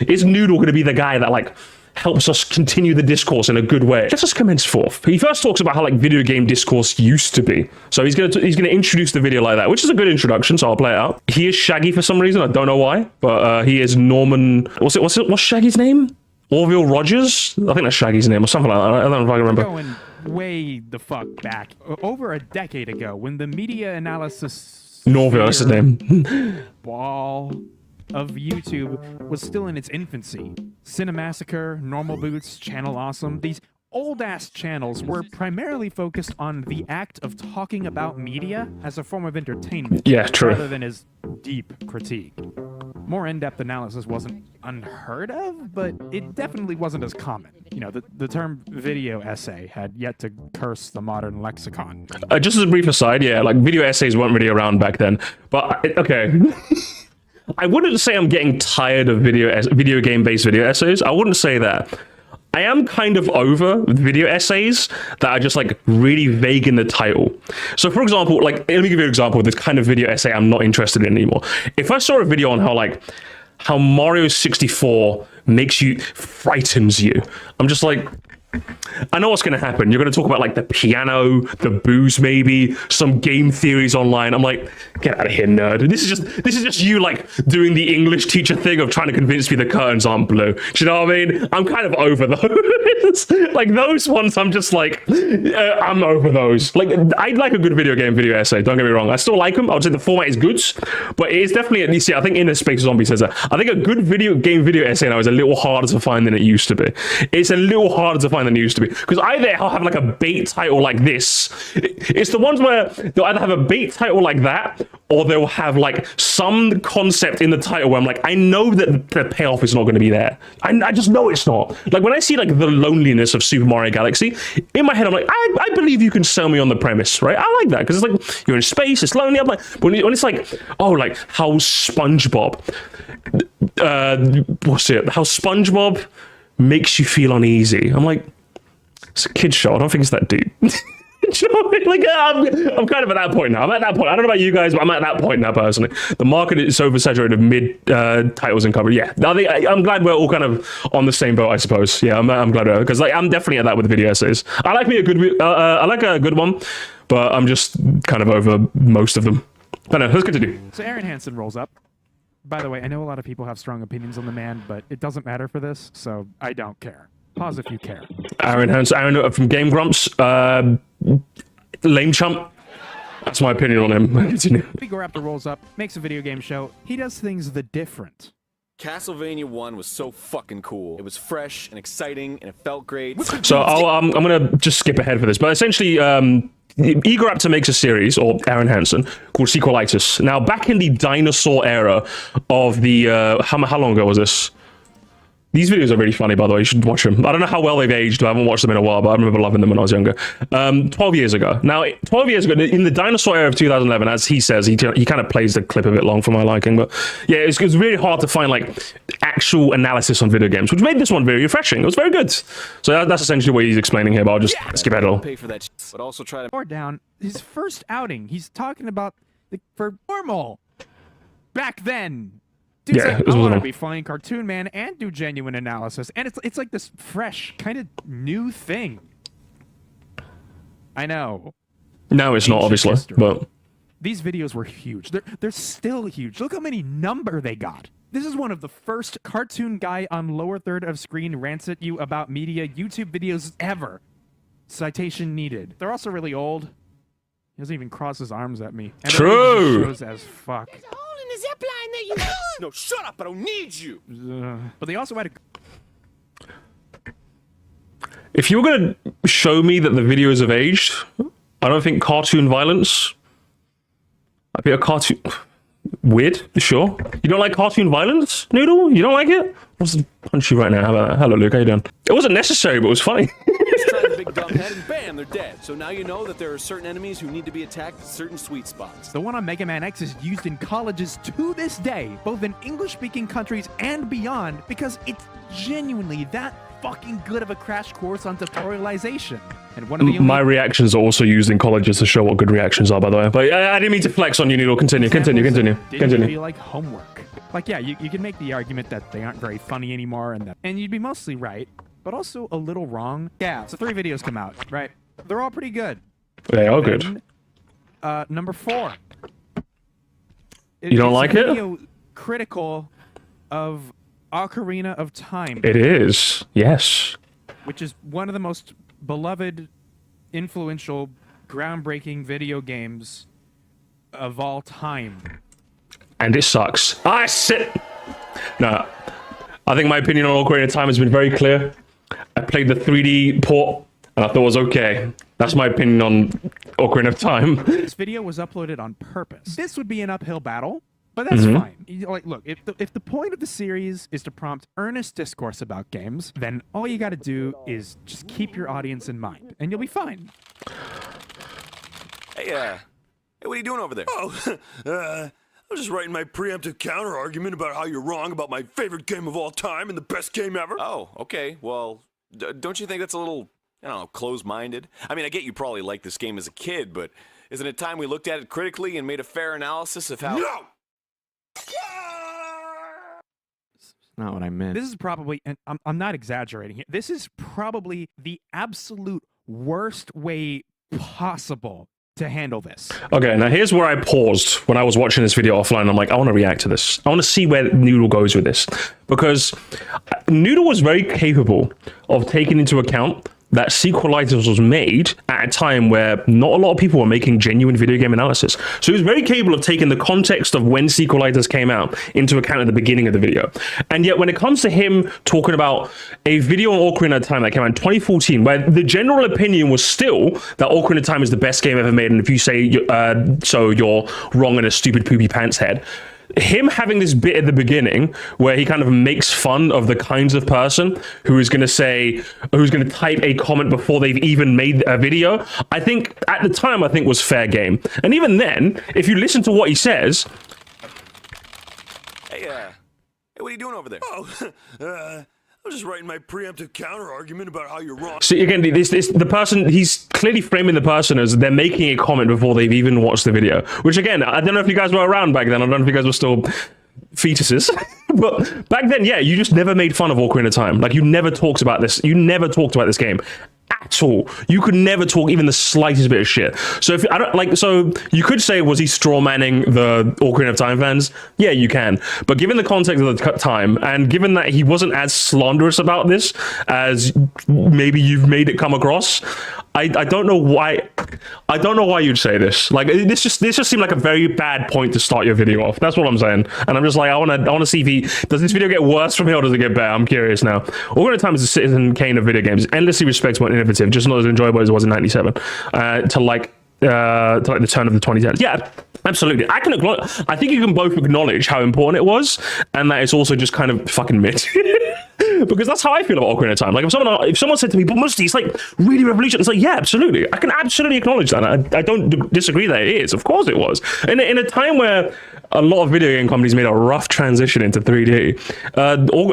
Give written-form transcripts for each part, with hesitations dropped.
Is Noodle going to be the guy that like helps us continue the discourse in a good way? Let us commence forth. He first talks about how like video game discourse used to be. So he's gonna introduce the video like that, which is a good introduction. So I'll play it out. He is Shaggy for some reason. I don't know why, but he is Norman. What's Shaggy's name? Orville Rogers? I think that's Shaggy's name or something like that. I don't know if I can remember. Going way the fuck back, over a decade ago, when the media analysis Norville, that's his name. Ball of YouTube was still in its infancy. Cinemassacre, Normal Boots, Channel Awesome, these old-ass channels were primarily focused on the act of talking about media as a form of entertainment, yeah, true, rather than as deep critique. More in-depth analysis wasn't unheard of, but it definitely wasn't as common. You know, the term video essay had yet to curse the modern lexicon. Just as a brief aside, yeah, like video essays weren't really around back then, but okay. I wouldn't say I'm getting tired of video game-based video essays. I wouldn't say that. I am kind of over video essays that are just like really vague in the title. So for example, like, let me give you an example of this kind of video essay I'm not interested in anymore. If I saw a video on how Mario 64 frightens you, I'm just like, I know what's going to happen. You're going to talk about like the piano, the booze, maybe some game theories online. I'm like, get out of here, nerd. This is just you like doing the English teacher thing of trying to convince me the curtains aren't blue. Do you know what I mean? I'm kind of over those. Like those ones, I'm just like, I'm over those. Like I'd like a good video essay. Don't get me wrong. I still like them. I would say the format is good, but it is definitely, at least, yeah, I think In the Space Zombie says that. I think a good video essay now is a little harder to find than it used to be. It's a little harder to find than it used to be, because either I'll have like a bait title like this. It's the ones where they'll either have a bait title like that, or they'll have like some concept in the title where I'm like, I know that the payoff is not going to be there. I just know it's not. Like when I see like the loneliness of Super Mario Galaxy, in my head I'm like, I believe you can sell me on the premise, right? I like that because it's like you're in space, it's lonely. I'm like, when it's like, oh, like how SpongeBob, how SpongeBob makes you feel uneasy. I'm like, it's a kid's show. I don't think it's that deep. You know, like I'm kind of at that point now. I'm at that point. I don't know about you guys, but I'm at that point now personally. The market is oversaturated of mid titles and cover. Yeah, I'm glad we're all kind of on the same boat, I suppose. Yeah, I'm glad because like I'm definitely at that with video essays. I like a good one, but I'm just kind of over most of them. I don't know. Let's continue. So Aaron Hansen rolls up. By the way, I know a lot of people have strong opinions on the man, but it doesn't matter for this, so I don't care. Pause if you care. Aaron from Game Grumps. Lame chump. That's my opinion on him. Egoraptor rolls up, makes a video game show. He does things the different. Castlevania 1 was so fucking cool. It was fresh and exciting, and it felt great. So I'm going to just skip ahead for this, but essentially, Egoraptor makes a series, or Aaron Hansen, called Sequelitis. Now, back in the dinosaur era of the... how long ago was this? These videos are really funny, by the way. You should watch them. I don't know how well they've aged. I haven't watched them in a while, but I remember loving them when I was younger. 12 years ago. Now, 12 years ago, in the dinosaur era of 2011, as he says, he kind of plays the clip a bit long for my liking. But yeah, it's really hard to find like actual analysis on video games, which made this one very refreshing. It was very good. So that's essentially what he's explaining here, but I'll just skip ahead all. Pay for that, but also try to... Or down, his first outing, he's talking about for normal. Back then. Dude's yeah, like, I want to be funny cartoon man and do genuine analysis, and it's like this fresh kind of new thing. I know. No, it's not, obviously, but these videos were huge. They're still huge. Look how many number they got. This is one of the first cartoon guy on lower third of screen rants at you about media YouTube videos ever. Citation needed. They're also really old. He doesn't even cross his arms at me. And true. Shows as fuck. There's a hole in the zip line that you... No, shut up! I don't need you. But they also had a... If you're going to show me that the videos have aged, I don't think cartoon violence... I'd be a cartoon... Weird, sure. You don't like cartoon violence, Noodle? You don't like it? I'll just punch you right now. How about that? Hello, Luke. How you doing? It wasn't necessary, but it was funny. Just try the big dumb head and bam, they're dead. So now you know that there are certain enemies who need to be attacked at certain sweet spots. The one on Mega Man X is used in colleges to this day, both in English-speaking countries and beyond, because it's genuinely that fucking good of a crash course on tutorialization. And one of the my reactions are also used in colleges to show what good reactions are, by the way. But I didn't mean to flex on you, Noodle. Continue. Didn't feel like homework. Like, yeah, you can make the argument that they aren't very funny anymore, and you'd be mostly right, but also a little wrong. Yeah, so 3 videos come out, right? They're all pretty good. They are good. Number 4. You don't like it? Video critical of Ocarina of Time. It is, yes. Which is one of the most beloved, influential, groundbreaking video games of all time. And it sucks. No, I think my opinion on Ocarina of Time has been very clear. I played the 3D port, and I thought it was okay. That's my opinion on Ocarina of Time. This video was uploaded on purpose. This would be an uphill battle, but that's fine. Like, look, if the point of the series is to prompt earnest discourse about games, then all you got to do is just keep your audience in mind, and you'll be fine. Hey, hey, what are you doing over there? Oh, I was just writing my preemptive counter-argument about how you're wrong about my favorite game of all time and the best game ever. Oh, okay. Well, don't you think that's a little, I don't know, closed-minded? I mean, I get you probably liked this game as a kid, but isn't it time we looked at it critically and made a fair analysis of how... No! Not what I meant. This is probably, and I'm not exaggerating here, this is probably the absolute worst way possible to handle this. Okay, now here's where I paused when I was watching this video offline. I'm like, I want to react to this. I want to see where Noodle goes with this. Because Noodle was very capable of taking into account that Sequelitis was made at a time where not a lot of people were making genuine video game analysis. So he was very capable of taking the context of when Sequelitis came out into account at the beginning of the video. And yet when it comes to him talking about a video on Ocarina of Time that came out in 2014, where the general opinion was still that Ocarina of Time is the best game ever made, and if you say so, you're wrong and a stupid poopy pants head. Him having this bit at the beginning where he kind of makes fun of the kinds of person who is going to type a comment before they've even made a video, I think at the time was fair game. And even then, if you listen to what he says, Hey, what are you doing over there? Oh, I was just writing my preemptive counter-argument about how you're wrong. see again, the person, he's clearly framing the person as they're making a comment before they've even watched the video. Which again, I don't know if you guys were around back then. I don't know if you guys were still fetuses, but back then, yeah, you just never made fun of Ocarina of Time. Like, you never talked about this. You never talked about this game at all. You could never talk even the slightest bit of shit. So if I don't like, so you could say, was he straw manning the Ocarina of Time fans? Yeah, you can. But given the context of the time, and given that he wasn't as slanderous about this as maybe you've made it come across, I don't know why. I don't know why you'd say this. Like, this just seemed like a very bad point to start your video off. That's what I'm saying. And I'm just like, I want to see if does this video get worse from here or does it get better? I'm curious now. Ocarina of Time is a Citizen Kane of video games. Endlessly respectable and innovative, just not as enjoyable as it was in '97. To like the turn of the 2010s. Yeah, absolutely. I think you can both acknowledge how important it was, and that it's also just kind of fucking mid. Because that's how I feel about Ocarina of Time. Like, if someone said to me, but Moresty, it's like really revolutionary, it's like, yeah, absolutely. I can absolutely acknowledge that. I don't disagree that it is. Of course it was. In a time where a lot of video game companies made a rough transition into 3D,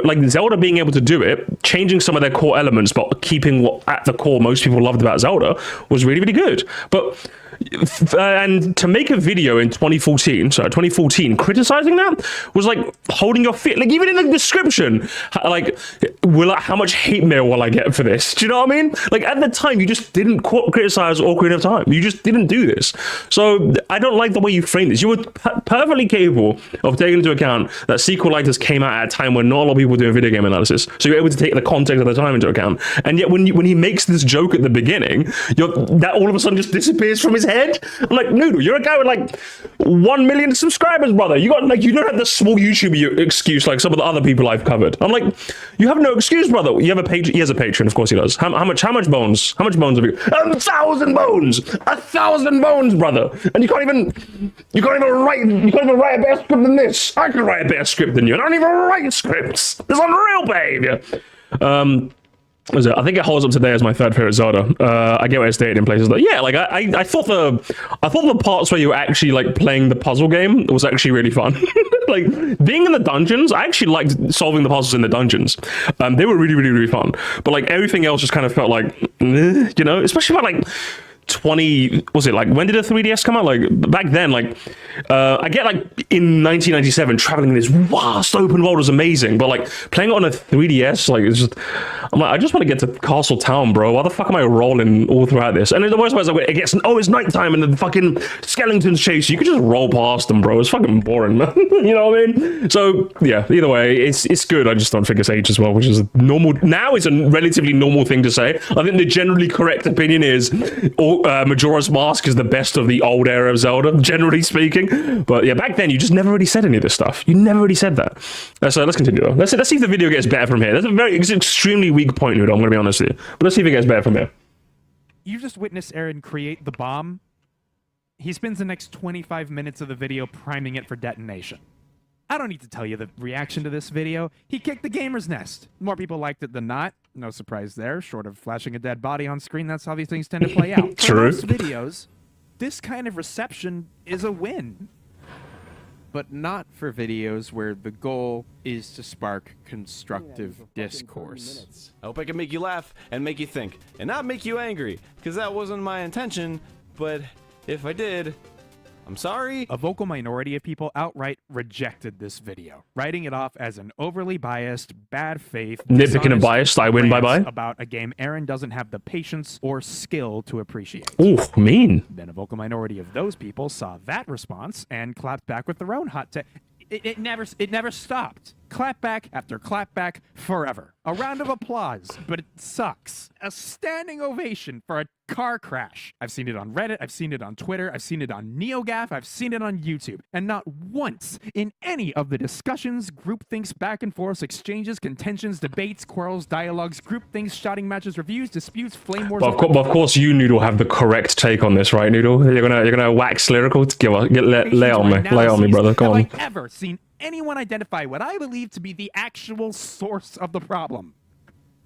like Zelda being able to do it, changing some of their core elements, but keeping what at the core most people loved about Zelda was really, really good. But and to make a video in 2014 criticizing that was like holding your feet, like even in the description, like, how much hate mail will I get for this? Do you know what I mean? Like, at the time, you just didn't criticize Ocarina of Time. You just didn't do this. So I don't like the way you framed this. You were perfectly capable of taking into account that Sequelitis came out at a time when not a lot of people were doing video game analysis. So you're able to take the context of the time into account. And yet when he makes this joke at the beginning, that all of a sudden just disappears from his head. I'm like, Noodle, you're a guy with like 1 million subscribers, brother. You don't have the small YouTube excuse like some of the other people I've covered. I'm like, you have no excuse, brother. You have a page. He has a patron, of course he does. How much bones? How much bones have you? 1,000 bones. 1,000 bones, brother. And you can't even write a better script than this. I can write a better script than you. And I don't even write scripts. This is unreal behavior. I think it holds up today as my third favorite Zelda. I get where it's stated in places like, yeah, like I thought the parts where you were actually like playing the puzzle game was actually really fun. Like, being in the dungeons, I actually liked solving the puzzles in the dungeons. They were really, really, really fun. But like everything else just kind of felt like, you know, especially about like was it like, when did the 3DS come out? Like back then, like I get like in 1997 traveling in this vast open world was amazing, but like playing it on a 3DS, like it's just, I'm like, I just want to get to Castle Town, bro. Why the fuck am I rolling all throughout this? And the worst part is like, it gets, oh, it's nighttime and the fucking skeletons chase you. You could just roll past them, bro. It's fucking boring, man. You know what I mean? So yeah, either way, it's good. I just don't think it's age as well, which is normal. Now it's a relatively normal thing to say. I think the generally correct opinion is Majora's Mask is the best of the old era of Zelda, generally speaking. But yeah, back then you just never really said any of this stuff. You never really said that. So let's continue. Let's see if the video gets better from here. That's it's an extremely weak point, Noodle, I'm going to be honest with you. But let's see if it gets better from here. You just witnessed Aaron create the bomb. He spends the next 25 minutes of the video priming it for detonation. I don't need to tell you the reaction to this video. He kicked the gamer's nest. More people liked it than not. No surprise there. Short of flashing a dead body on screen, that's how these things tend to play out. True. For most videos, this kind of reception is a win. But not for videos where the goal is to spark constructive discourse. I hope I can make you laugh and make you think, and not make you angry, because that wasn't my intention, but if I did, I'm sorry. A vocal minority of people outright rejected this video, writing it off as an overly biased, bad faith, Nitpicking and biased, I win, bye-bye. About a game Aaron doesn't have the patience or skill to appreciate. Ooh, mean. Then a vocal minority of those people saw that response and clapped back with their own hot take. It never stopped. Clapback after clapback forever. A round of applause, but it sucks. A standing ovation for a car crash. I've seen it on Reddit, I've seen it on Twitter, I've seen it on NeoGAF, I've seen it on YouTube. And not once in any of the discussions, groupthinks, back and forth, exchanges, contentions, debates, quarrels, dialogues, groupthinks, shouting matches, reviews, disputes, flame wars. But of course, you, Noodle, have the correct take on this, right, Noodle? You're gonna wax lyrical. Lay on me, brother. Come on. Have I ever seen anyone identify what I believe to be the actual source of the problem?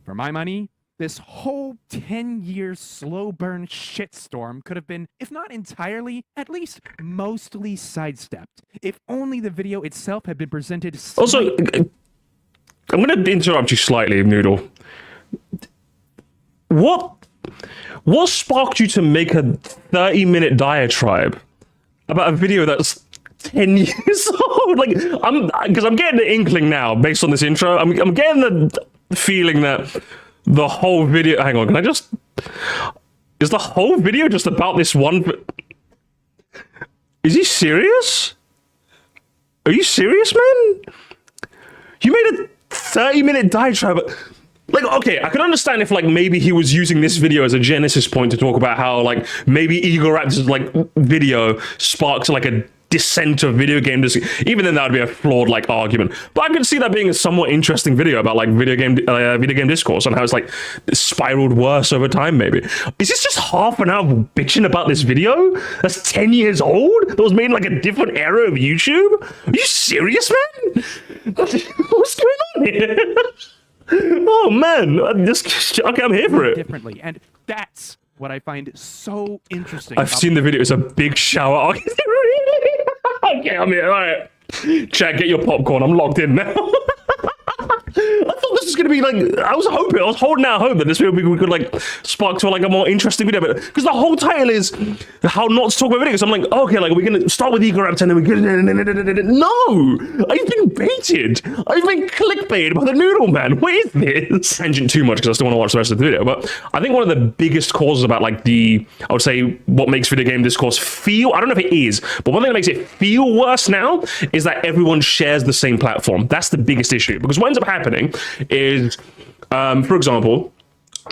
For my money, this whole 10-year slow burn shitstorm could have been, if not entirely, at least mostly sidestepped. If only the video itself had been presented. Also, I'm going to interrupt you slightly, Noodle. What sparked you to make a 30-minute diatribe about a video that's 10 years old? Like, because I'm getting the inkling now, based on this intro, I'm getting the feeling that the whole video... Hang on, can I just... Is the whole video just about this one... Is he serious? Are you serious, man? You made a 30-minute diatribe... Like, okay, I can understand if, like, maybe he was using this video as a genesis point to talk about how, like, maybe Egoraptor's, like, video sparks, like, a dissent of video game even then that would be a flawed like argument, but I could see that being a somewhat interesting video about like video game discourse and how it's like spiraled worse over time. Maybe is this just half an hour bitching about this video that's 10 years old that was made in like a different era of YouTube? Are you serious, man? What's going on here? Oh man, okay, I'm here for it. Differently, and that's what I find so interesting. I've seen the video. It's a big shower. Okay, I'm here. All right. Chat, get your popcorn. I'm locked in now. I thought this was going to be like, I was holding out hope that this video we could like spark to like a more interesting video, but because the whole title is how not to talk about videos. I'm like, okay, like we're going to start with Egoraptor and then we're going to, no, I've been baited. I've been clickbaited by the Noodle man. What is this? Tangent too much because I still want to watch the rest of the video, but I think one of the biggest causes about like I would say what makes video game discourse feel, I don't know if it is, but one thing that makes it feel worse now is that everyone shares the same platform. That's the biggest issue, because what ends up happening is, for example,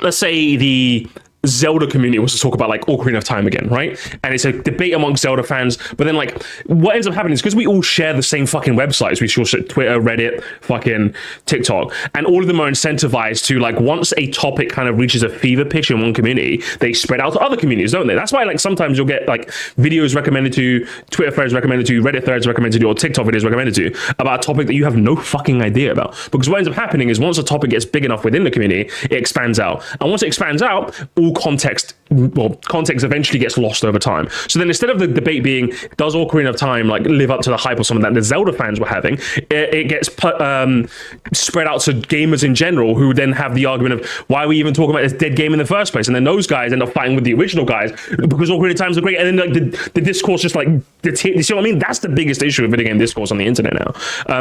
let's say the Zelda community was to talk about like Ocarina of Time again, right? And it's a debate amongst Zelda fans, but then like what ends up happening is because we all share the same fucking websites, we share Twitter, Reddit, fucking TikTok, and all of them are incentivized to like once a topic kind of reaches a fever pitch in one community, they spread out to other communities, don't they? That's why like sometimes you'll get like videos recommended to you, Twitter threads recommended to you, Reddit threads recommended to you, or TikTok videos recommended to you about a topic that you have no fucking idea about. Because what ends up happening is once a topic gets big enough within the community, it expands out. And once it expands out, all context, well, context eventually gets lost over time. So then instead of the debate being, does Ocarina of Time like live up to the hype or something that the Zelda fans were having, it gets spread out to gamers in general, who then have the argument of, why are we even talking about this dead game in the first place? And then those guys end up fighting with the original guys because Ocarina of Times are great. And then like the discourse just like, you see what I mean? That's the biggest issue with video game discourse on the internet now.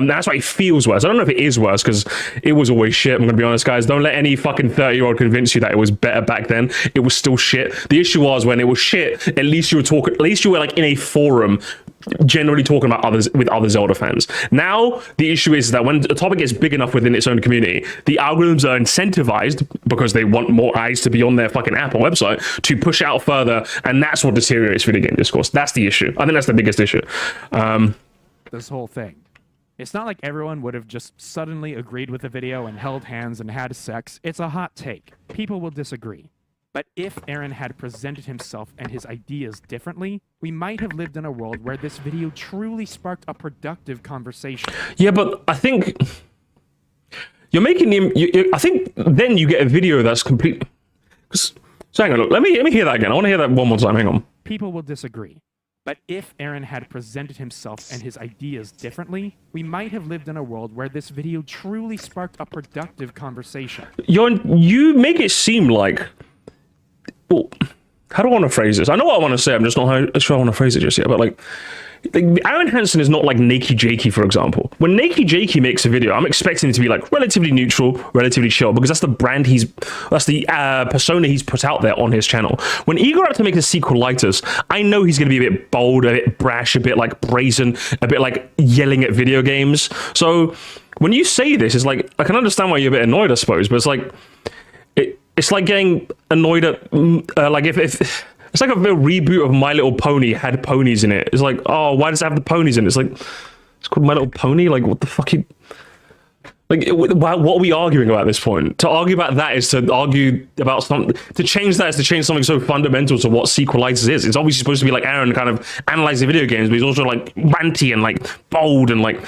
That's why it feels worse. I don't know if it is worse, because it was always shit. I'm gonna be honest, guys. Don't let any fucking 30-year-old convince you that it was better back then. It was still shit. The issue was, when it was shit, at least you were like in a forum generally talking about others with other Zelda fans. Now the issue is that when a topic gets big enough within its own community, the algorithms are incentivized, because they want more eyes to be on their fucking app or website, to push out further, and that's what deteriorates video game discourse. That's the issue. I think that's the biggest issue. This whole thing. It's not like everyone would have just suddenly agreed with the video and held hands and had sex. It's a hot take. People will disagree. But if Aaron had presented himself and his ideas differently, we might have lived in a world where this video truly sparked a productive conversation. Yeah, but I think you're making him. I think then you get a video that's complete. So hang on, look. Let me hear that again. I want to hear that one more time. Hang on. People will disagree. But if Aaron had presented himself and his ideas differently, we might have lived in a world where this video truly sparked a productive conversation. You make it seem like. Well, how do I want to phrase this? I know what I want to say. I'm just not sure I want to phrase it just yet. But like Aaron Hansen is not like Nakey Jakey, for example. When Nakey Jakey makes a video, I'm expecting it to be like relatively neutral, relatively chill, because that's the brand that's the persona he's put out there on his channel. When Egoraptor makes a Sequelitis, I know he's going to be a bit bold, a bit brash, a bit like brazen, a bit like yelling at video games. So when you say this, it's like, I can understand why you're a bit annoyed, I suppose, but it's like, it's like getting annoyed at, like if it's like a reboot of My Little Pony had ponies in it. It's like, oh, why does it have the ponies in it? It's like, it's called My Little Pony? Like, what the fuck? What are we arguing about at this point? To argue about that is to argue about something, to change that is to change something so fundamental to what Sequelitis is. It's obviously supposed to be like Aaron kind of analyzing video games, but he's also like ranty and like bold and like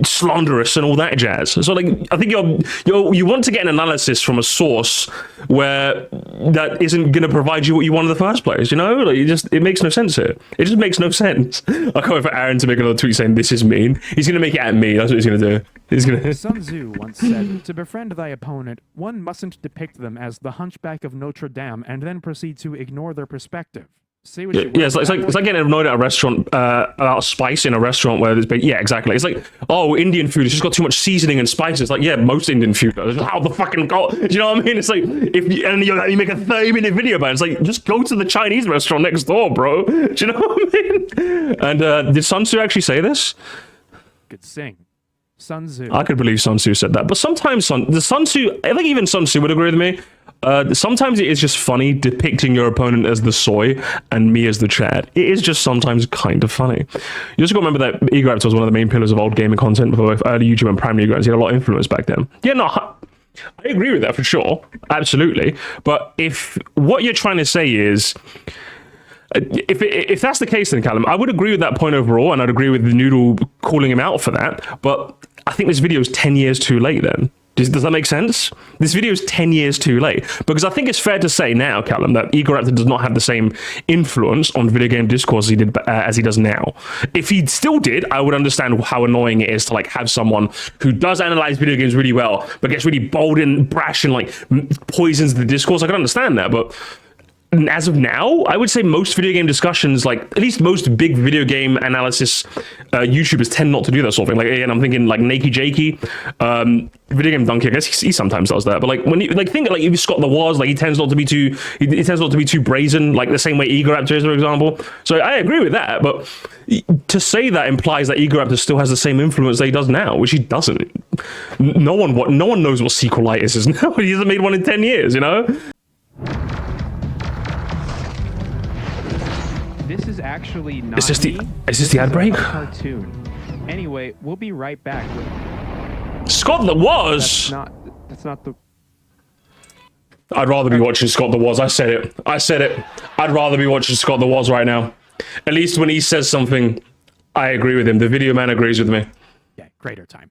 slanderous and all that jazz. So like, I think you want to get an analysis from a source where that isn't going to provide you what you want in the first place, you know? Like, it makes no sense here. It just makes no sense. I can't wait for Aaron to make another tweet saying this is mean. He's going to make it at me. That's what he's going to do. He's going to. Sun Tzu once said, "To befriend thy opponent, one mustn't depict them as the Hunchback of Notre Dame and then proceed to ignore their perspective." Say what you yeah, it's like getting annoyed at a restaurant about spice in a restaurant where there's yeah, exactly. It's like, oh, Indian food, it's just got too much seasoning and spices. It's like, yeah, most Indian food does. How the fucking do you know what I mean? It's like, you make a 30-minute video about it, it's like, just go to the Chinese restaurant next door, bro. Do you know what I mean? And did Sun Tzu actually say this? Could sing. Sun Tzu. I could believe Sun Tzu said that, but sometimes Sun Tzu, I think even Sun Tzu would agree with me. Sometimes it is just funny depicting your opponent as the soy and me as the Chad. It is just sometimes kind of funny. You just got to remember that Egoraptor was one of the main pillars of old gaming content for both early YouTube and primary Egoraptor. He had a lot of influence back then. Yeah, no, I agree with that for sure. Absolutely. But if what you're trying to say is, if that's the case, then Callum, I would agree with that point overall, and I'd agree with the Noodle calling him out for that. But I think this video is 10 years too late then. Does that make sense? This video is 10 years too late. Because I think it's fair to say now, Callum, that Egoraptor does not have the same influence on video game discourse as he does now. If he still did, I would understand how annoying it is to like have someone who does analyze video games really well, but gets really bold and brash and like poisons the discourse. I can understand that, but as of now, I would say most video game discussions, like at least most big video game analysis YouTubers tend not to do that sort of thing. Like, again, I'm thinking like Nakey Jakey, Video Game Donkey. I guess he sometimes does that. But like when you like think like if Scott the Was, like he tends not to be too brazen, like the same way Egoraptor is, for example. So I agree with that. But to say that implies that Egoraptor still has the same influence that he does now, which he doesn't. No one knows what Sequelitis is now. He hasn't made one in 10 years, you know. This is actually not Is this the ad break? Cartoon. Anyway, we'll be right back with Scott the Was. That's not the. I'd rather be watching Scott the Was. I said it. I'd rather be watching Scott the Was right now. At least when he says something, I agree with him. The video man agrees with me. Yeah, greater time.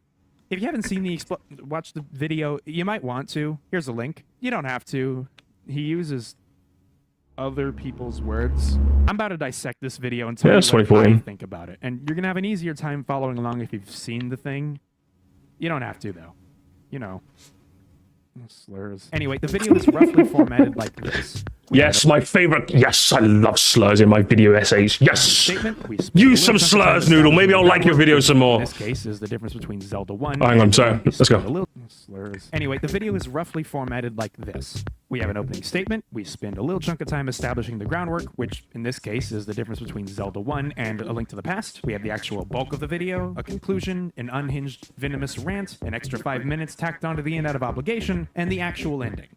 If you haven't seen watch the video, you might want to. Here's a link. You don't have to. he uses other people's words. I'm about to dissect this video and tell Yeah, you it's what I 2014. think about it. And you're going to have an easier time following along if you've seen the thing. You don't have to, though. You know. Slurs. Anyway, the video is roughly formatted like this. Yes, my favorite. Yes, I love slurs in my video essays. Yes. Statement, we Use some slurs, Noodle. Maybe I'll like your video some more. In this case is the difference between Zelda 1 Hang on, sorry. Let's go. Slurs. Anyway, the video is roughly formatted like this. We have an opening statement. We spend a little chunk of time establishing the groundwork, which in this case is the difference between Zelda 1 and A Link to the Past. We have the actual bulk of the video, a conclusion, an unhinged, venomous rant, an extra 5 minutes tacked onto the end out of obligation, and the actual ending.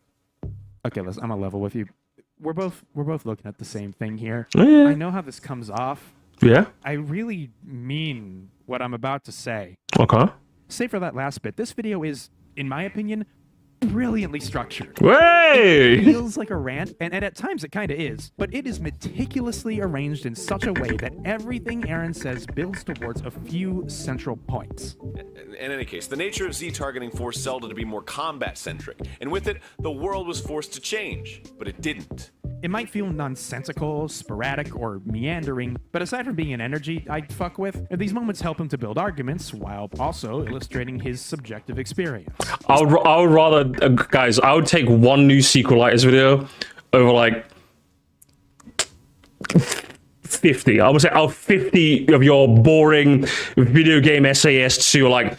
Okay, I'm gonna level with you. We're both looking at the same thing here. Yeah. I know how this comes off. Yeah. I really mean what I'm about to say. Okay. Save for that last bit, this video is, in my opinion, brilliantly structured. Way. It feels like a rant, and at times it kind of is, but it is meticulously arranged in such a way that everything Aaron says builds towards a few central points. In any case, the nature of Z targeting forced Zelda to be more combat-centric, and with it, the world was forced to change, but it didn't. It might feel nonsensical, sporadic, or meandering, but aside from being an energy I'd fuck with, these moments help him to build arguments while also illustrating his subjective experience. I would rather, guys, I would take one new Sequelitis video over like 50. I would say out 50 of your boring video game essayists who are like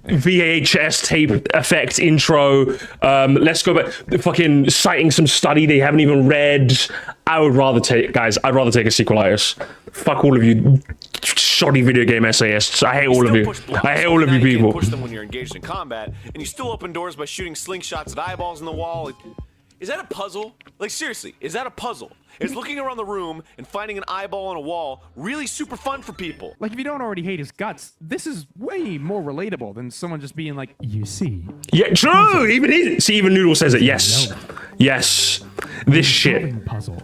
VHS tape effect intro. Let's go back, fucking citing some study they haven't even read. I would rather take, guys, I'd rather take a Sequelitis. Fuck all of you shoddy video game essayists. I hate all of you. I hate all of you people. Push them when you're engaged in combat, and you still open doors by shooting slingshots at eyeballs in the wall. Is that a puzzle? Like, seriously, is that a puzzle? Is looking around the room and finding an eyeball on a wall really super fun for people? Like, if you don't already hate his guts, this is way more relatable than someone just being like, you see. Yeah, true. Even Noodle says it. Yes. Yes. This shit. Puzzle.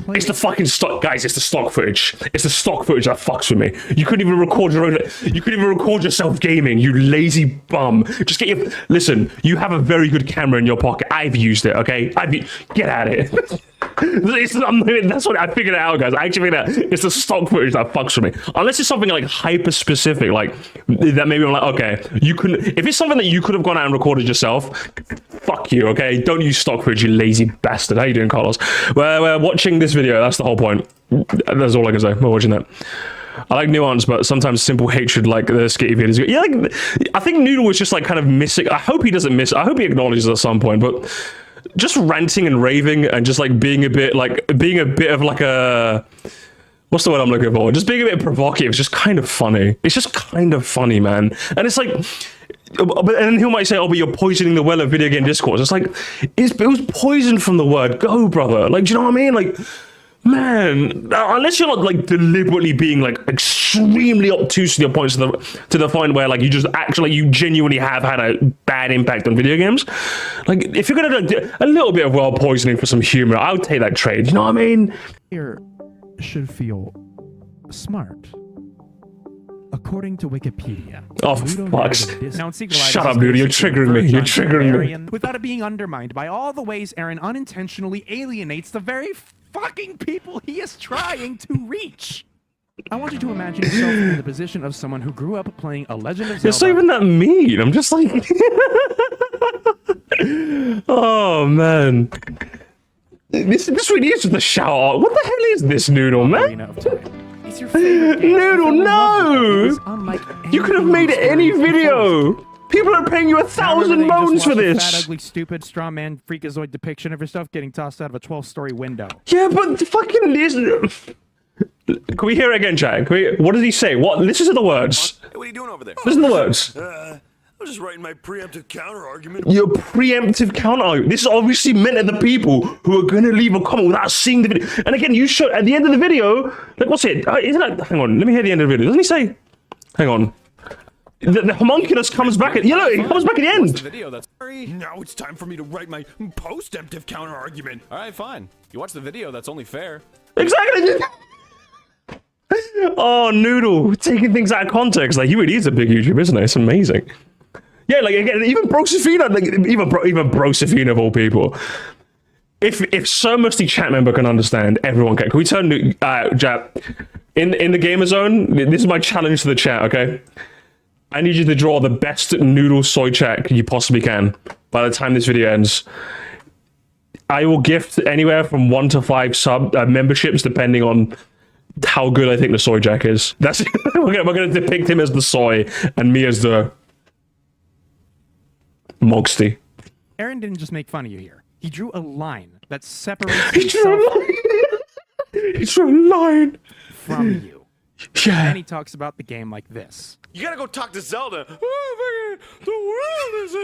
It's the fucking stock, guys. It's the stock footage. It's the stock footage that fucks with me. You couldn't even record your own. You couldn't even record yourself gaming. You lazy bum. Just get your. Listen. You have a very good camera in your pocket. I've used it. Okay. Get at it. That's what I figured it out, guys. I actually figured out. It's the stock footage that fucks with me. Unless it's something like hyper specific, like that. Maybe I'm like, okay, you couldn't. If it's something that you could have gone out and recorded yourself, fuck you. Okay. Don't use stock footage, you lazy bastard. How you doing, Carlos? We're watching this video. That's the whole point. That's all I can say. We're watching that. I like nuance, but sometimes simple hatred, like the skitty videos. Yeah, like, I think Noodle was just like kind of missing. I hope he doesn't miss. I hope he acknowledges at some point, but just ranting and raving and just like being a bit of like a. What's the word I'm looking for? Just being a bit provocative. It's just kind of funny. It's just kind of funny, man. And it's like. But and he might say, "Oh, but you're poisoning the well of video game discourse." It's like it was poisoned from the word go, brother. Like, do you know what I mean? Like, man, unless you're not like deliberately being like extremely obtuse to your points to the point where like you just actually you genuinely have had a bad impact on video games. Like, if you're gonna do a little bit of well poisoning for some humor, I would take that trade. You know what I mean? Here should feel smart. According to Wikipedia. Oh, fucks. Now, in Sequelitis, Shut up, dude. You're triggering me. You're triggering me. Without it being undermined by all the ways Aaron unintentionally alienates the very fucking people he is trying to reach. I want you to imagine yourself in the position of someone who grew up playing a Legend of Zelda. It's not even that mean. I'm just like... oh, man. This really is just a shout out. What the hell is this, Noodle, man? It's your favorite game. Noodle, no! You could have made any video. People are paying you 1,000 bones for this. Fat, ugly, stupid, straw man, freakazoid depiction of yourself getting tossed out of a 12-story window. Yeah, but fucking this. Can we hear it again, chat? What did he say? What? Listen to the words. Hey, what are you doing over there? Listen to the words. I'm just writing my preemptive counter argument. Your preemptive counter argument. This is obviously meant at the people who are going to leave a comment without seeing the video. And again, you show at the end of the video. Like, what's it? Isn't that? Hang on. Let me hear the end of the video. Doesn't he say? Hang on. The homunculus comes back at. You know, he comes back at the end. The video, that's Now it's time for me to write my post-emptive counter argument. all right. Fine. You watch the video. That's only fair. Exactly. Oh, Noodle, taking things out of context. Like, he really is a big YouTuber, isn't he? It's amazing. Yeah, like, again, even Brosafina, like, even Brosafina of all people. if Sir Musty chat member can understand, everyone can. Can we turn Jap in the gamer zone? This is my challenge to the chat. Okay, I need you to draw the best Noodle soy chat you possibly can by the time this video ends. I will gift anywhere from 1 to 5 sub memberships depending on how good I think the soy jack is. That's we're gonna depict him as the soy and me as the Moresty. Aaron didn't just make fun of you here. He drew a line that separates He drew a line. He drew a line from you. Yeah. And he talks about the game like this. You gotta go talk to Zelda. Oh, the world is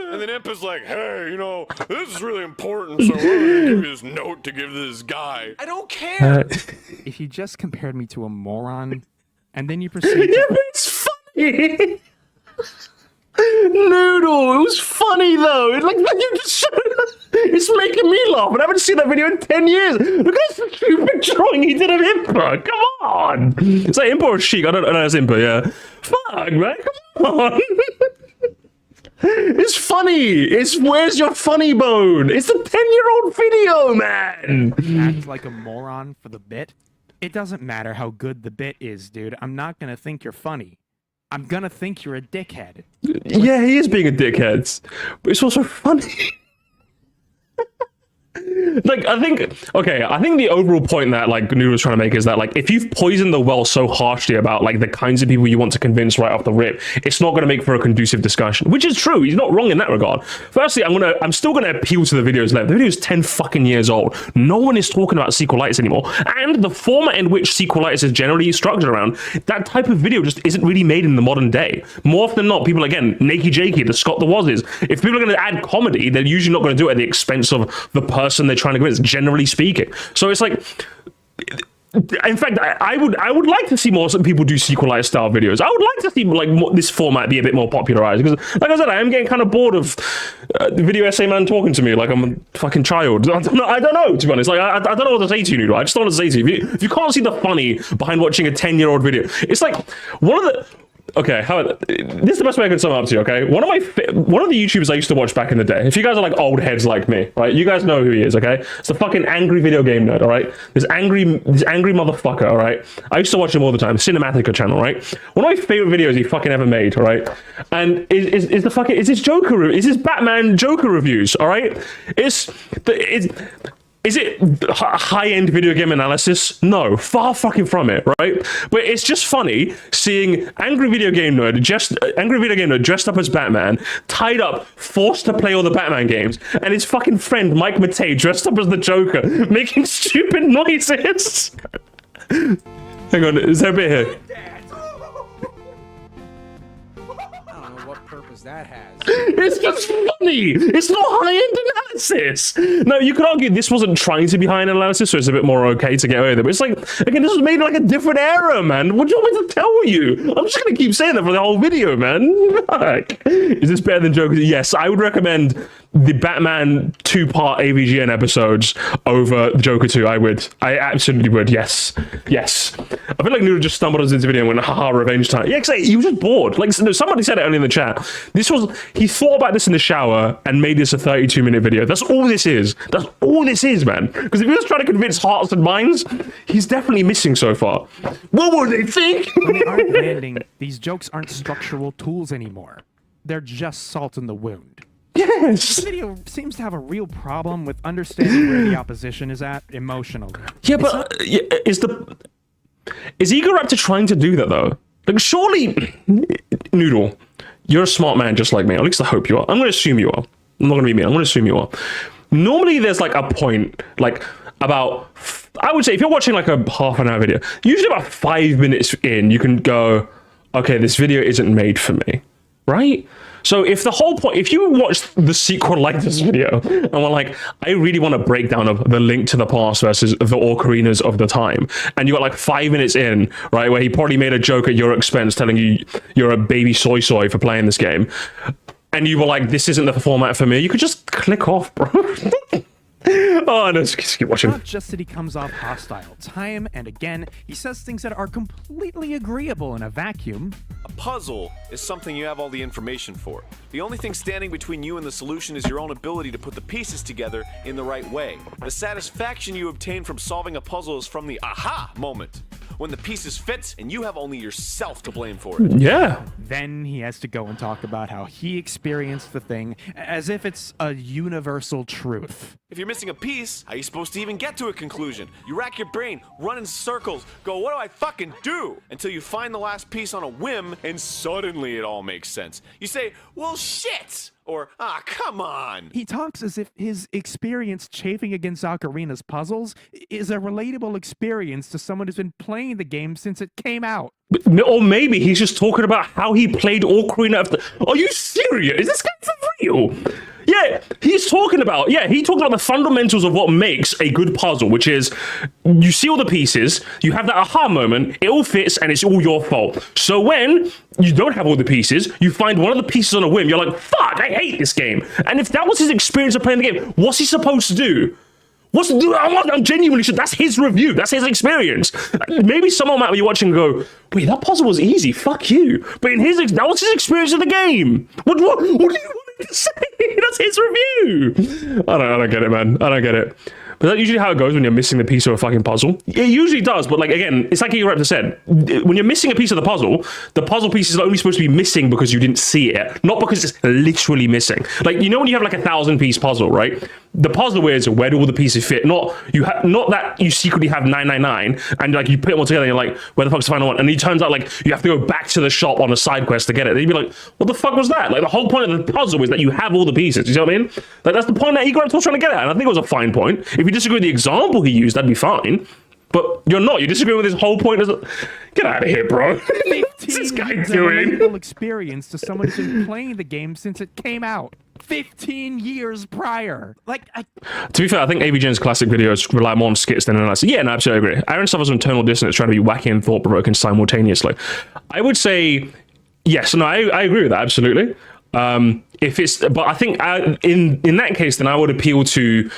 and then Imp is like, hey, you know, this is really important, so I'm gonna give you this note to give to this guy. I don't care. If you just compared me to a moron, and then you proceed Yeah, but it's funny. Noodle, it was funny though. It's making me laugh. And I haven't seen that video in 10 years. Look at the stupid drawing he did of Impa. Come on. Is that Impa or Sheik? I don't know. It's Impa, yeah. Fuck, man. Come on. It's funny. Where's your funny bone? It's a 10-year-old video, man. act like a moron for the bit. It doesn't matter how good the bit is, dude. I'm not gonna think you're funny. I'm gonna think you're a dickhead. Yeah, he is being a dickhead. But it's also funny. Like, I think the overall point that, like, Noodle was trying to make is that, like, if you've poisoned the well so harshly about, like, the kinds of people you want to convince right off the rip, it's not going to make for a conducive discussion, which is true. He's not wrong in that regard. Firstly, I'm still going to appeal to the video's left. The video is 10 fucking years old. No one is talking about sequelitis anymore. And the format in which sequelitis is generally structured around, that type of video just isn't really made in the modern day. More often than not, people, again, Nakey Jakey, the Scott the Wazes, if people are going to add comedy, they're usually not going to do it at the expense of the person they're trying to convince, generally speaking. So it's like, in fact, I would like to see more people do sequelitis style videos. I would like to see, like, this format be a bit more popularized, because, like I said, I am getting kind of bored of the video essay man talking to me like I'm a fucking child. I don't know, to be honest. Like, I don't know what to say to you, Noodle. I just don't know what to say to you. If you can't see the funny behind watching a 10-year-old video, it's like one of the... Okay, this is the best way I can sum it up to you, okay? One of the YouTubers I used to watch back in the day, if you guys are like old heads like me, right? You guys know who he is, okay? It's the fucking angry video game nerd, all right? This angry motherfucker, all right? I used to watch him all the time, Cinematica channel, right? One of my favorite videos he fucking ever made, all right? And is his Batman Joker reviews, all right? Is it high-end video game analysis? No, far fucking from it, right? But it's just funny seeing angry video game nerd dressed up as Batman, tied up, forced to play all the Batman games, and his fucking friend Mike Matei dressed up as the Joker, making stupid noises. Hang on, is there a bit here? I don't know what purpose that has. It's just funny. It's not high-end analysis. No, you could argue this wasn't trying to be high-end analysis, so it's a bit more okay to get away with it. But it's like, again, this was made in like a different era, man. What do you want me to tell you? I'm just gonna keep saying that for the whole video, man. Fuck. Is this better than Joker? Yes, I would recommend the Batman 2-part AVGN episodes over Joker 2. I absolutely would. Yes. I feel like Noodle just stumbled into this video and went, haha, revenge time. Yeah, exactly. He was just bored. Like, somebody said it earlier in the chat. He thought about this in the shower and made this a 32-minute video. That's all this is. That's all this is, man. Because if he was trying to convince hearts and minds, he's definitely missing so far. What would they think? When they aren't landing, these jokes aren't structural tools anymore. They're just salt in the wound. Yes. This video seems to have a real problem with understanding where the opposition is at emotionally. Yeah, but is Egoraptor trying to do that, though? Like, surely, Noodle, you're a smart man just like me. At least I hope you are. I'm going to assume you are. I'm not going to be mean. I'm going to assume you are. Normally, there's like a point, like about, I would say, if you're watching like a half-an-hour video, usually about 5 minutes in, you can go, okay, this video isn't made for me, right? So if the whole point, if you watch the sequelitis video and we're like, I really want a breakdown of the Link to the Past versus the ocarinas of the time, and you got like 5 minutes in, right, where he probably made a joke at your expense telling you you're a baby soy for playing this game, and you were like, this isn't the format for me, you could just click off, bro. Oh, no, just keep watching. Not just that he comes off hostile. Time and again, he says things that are completely agreeable in a vacuum. A puzzle is something you have all the information for. The only thing standing between you and the solution is your own ability to put the pieces together in the right way. The satisfaction you obtain from solving a puzzle is from the aha moment, when the pieces fit and you have only yourself to blame for it. Yeah. Then he has to go and talk about how he experienced the thing as if it's a universal truth. If you're missing a piece, how are you supposed to even get to a conclusion? You rack your brain, run in circles, go, what do I fucking do? Until you find the last piece on a whim, and suddenly it all makes sense. You say, well, shit! Or, ah, come on! He talks as if his experience chafing against Ocarina's puzzles is a relatable experience to someone who's been playing the game since it came out. Or maybe he's just talking about how he played Ocarina of the... Are you serious? Is this guy for real? Yeah, he's talking about... Yeah, he talked about the fundamentals of what makes a good puzzle, which is you see all the pieces, you have that aha moment, it all fits, and it's all your fault. So when you don't have all the pieces, you find one of the pieces on a whim, you're like, fuck, I hate this game. And if that was his experience of playing the game, what's he supposed to do? I'm genuinely sure that's his review. That's his experience. Maybe someone might be watching and go, wait, that puzzle was easy. Fuck you. But in that was his experience of the game. What do you want me to say? That's his review. I don't get it, man. I don't get it. But that's usually how it goes when you're missing the piece of a fucking puzzle. It usually does, but like again, it's like Egoraptor said. When you're missing a piece of the puzzle piece is only supposed to be missing because you didn't see it, not because it's literally missing. Like, you know when you have like a 1,000-piece puzzle, right? The puzzle is where do all the pieces fit? Not that you secretly have 999 and like you put them all together and you're like, where the fuck's the final one? And it turns out like you have to go back to the shop on a side quest to get it. And you'd be like, what the fuck was that? Like the whole point of the puzzle is that you have all the pieces. You see what I mean? Like that's the point that Egoraptor was trying to get at. And I think it was a fine point. If you disagree with the example he used, that'd be fine. But you're not. You disagree with his whole point. Get out of here, bro. What's this guy doing? A relatable experience to someone who's been playing the game since it came out 15 years prior. To be fair, I think AVGN's classic videos rely more on skits than analysis. Yeah, no, absolutely agree. Aaron suffers from internal dissonance trying to be wacky and thought-provoking simultaneously. I would say yes. No, I agree with that, absolutely. But I think in that case, then I would appeal to,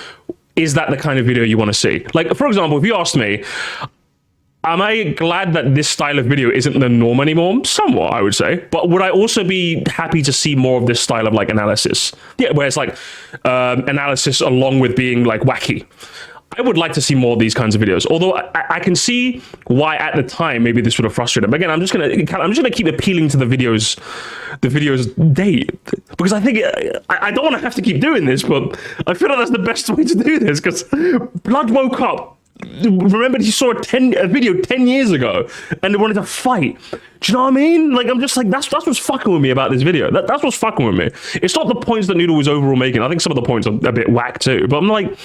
is that the kind of video you want to see? Like, for example, if you asked me, am I glad that this style of video isn't the norm anymore? Somewhat, I would say. But would I also be happy to see more of this style of like analysis? Yeah, where it's like analysis along with being like wacky. I would like to see more of these kinds of videos. Although I can see why at the time maybe this would have frustrated. But again, I'm just gonna keep appealing to the videos date, because I think I don't want to have to keep doing this, but I feel like that's the best way to do this, because Blood woke up, remembered he saw a video 10 years ago and they wanted to fight. Do you know what I mean? Like, I'm just like, that's what's fucking with me about this video. That's what's fucking with me. It's not the points that Noodle was overall making. I think some of the points are a bit whack too, but I'm like,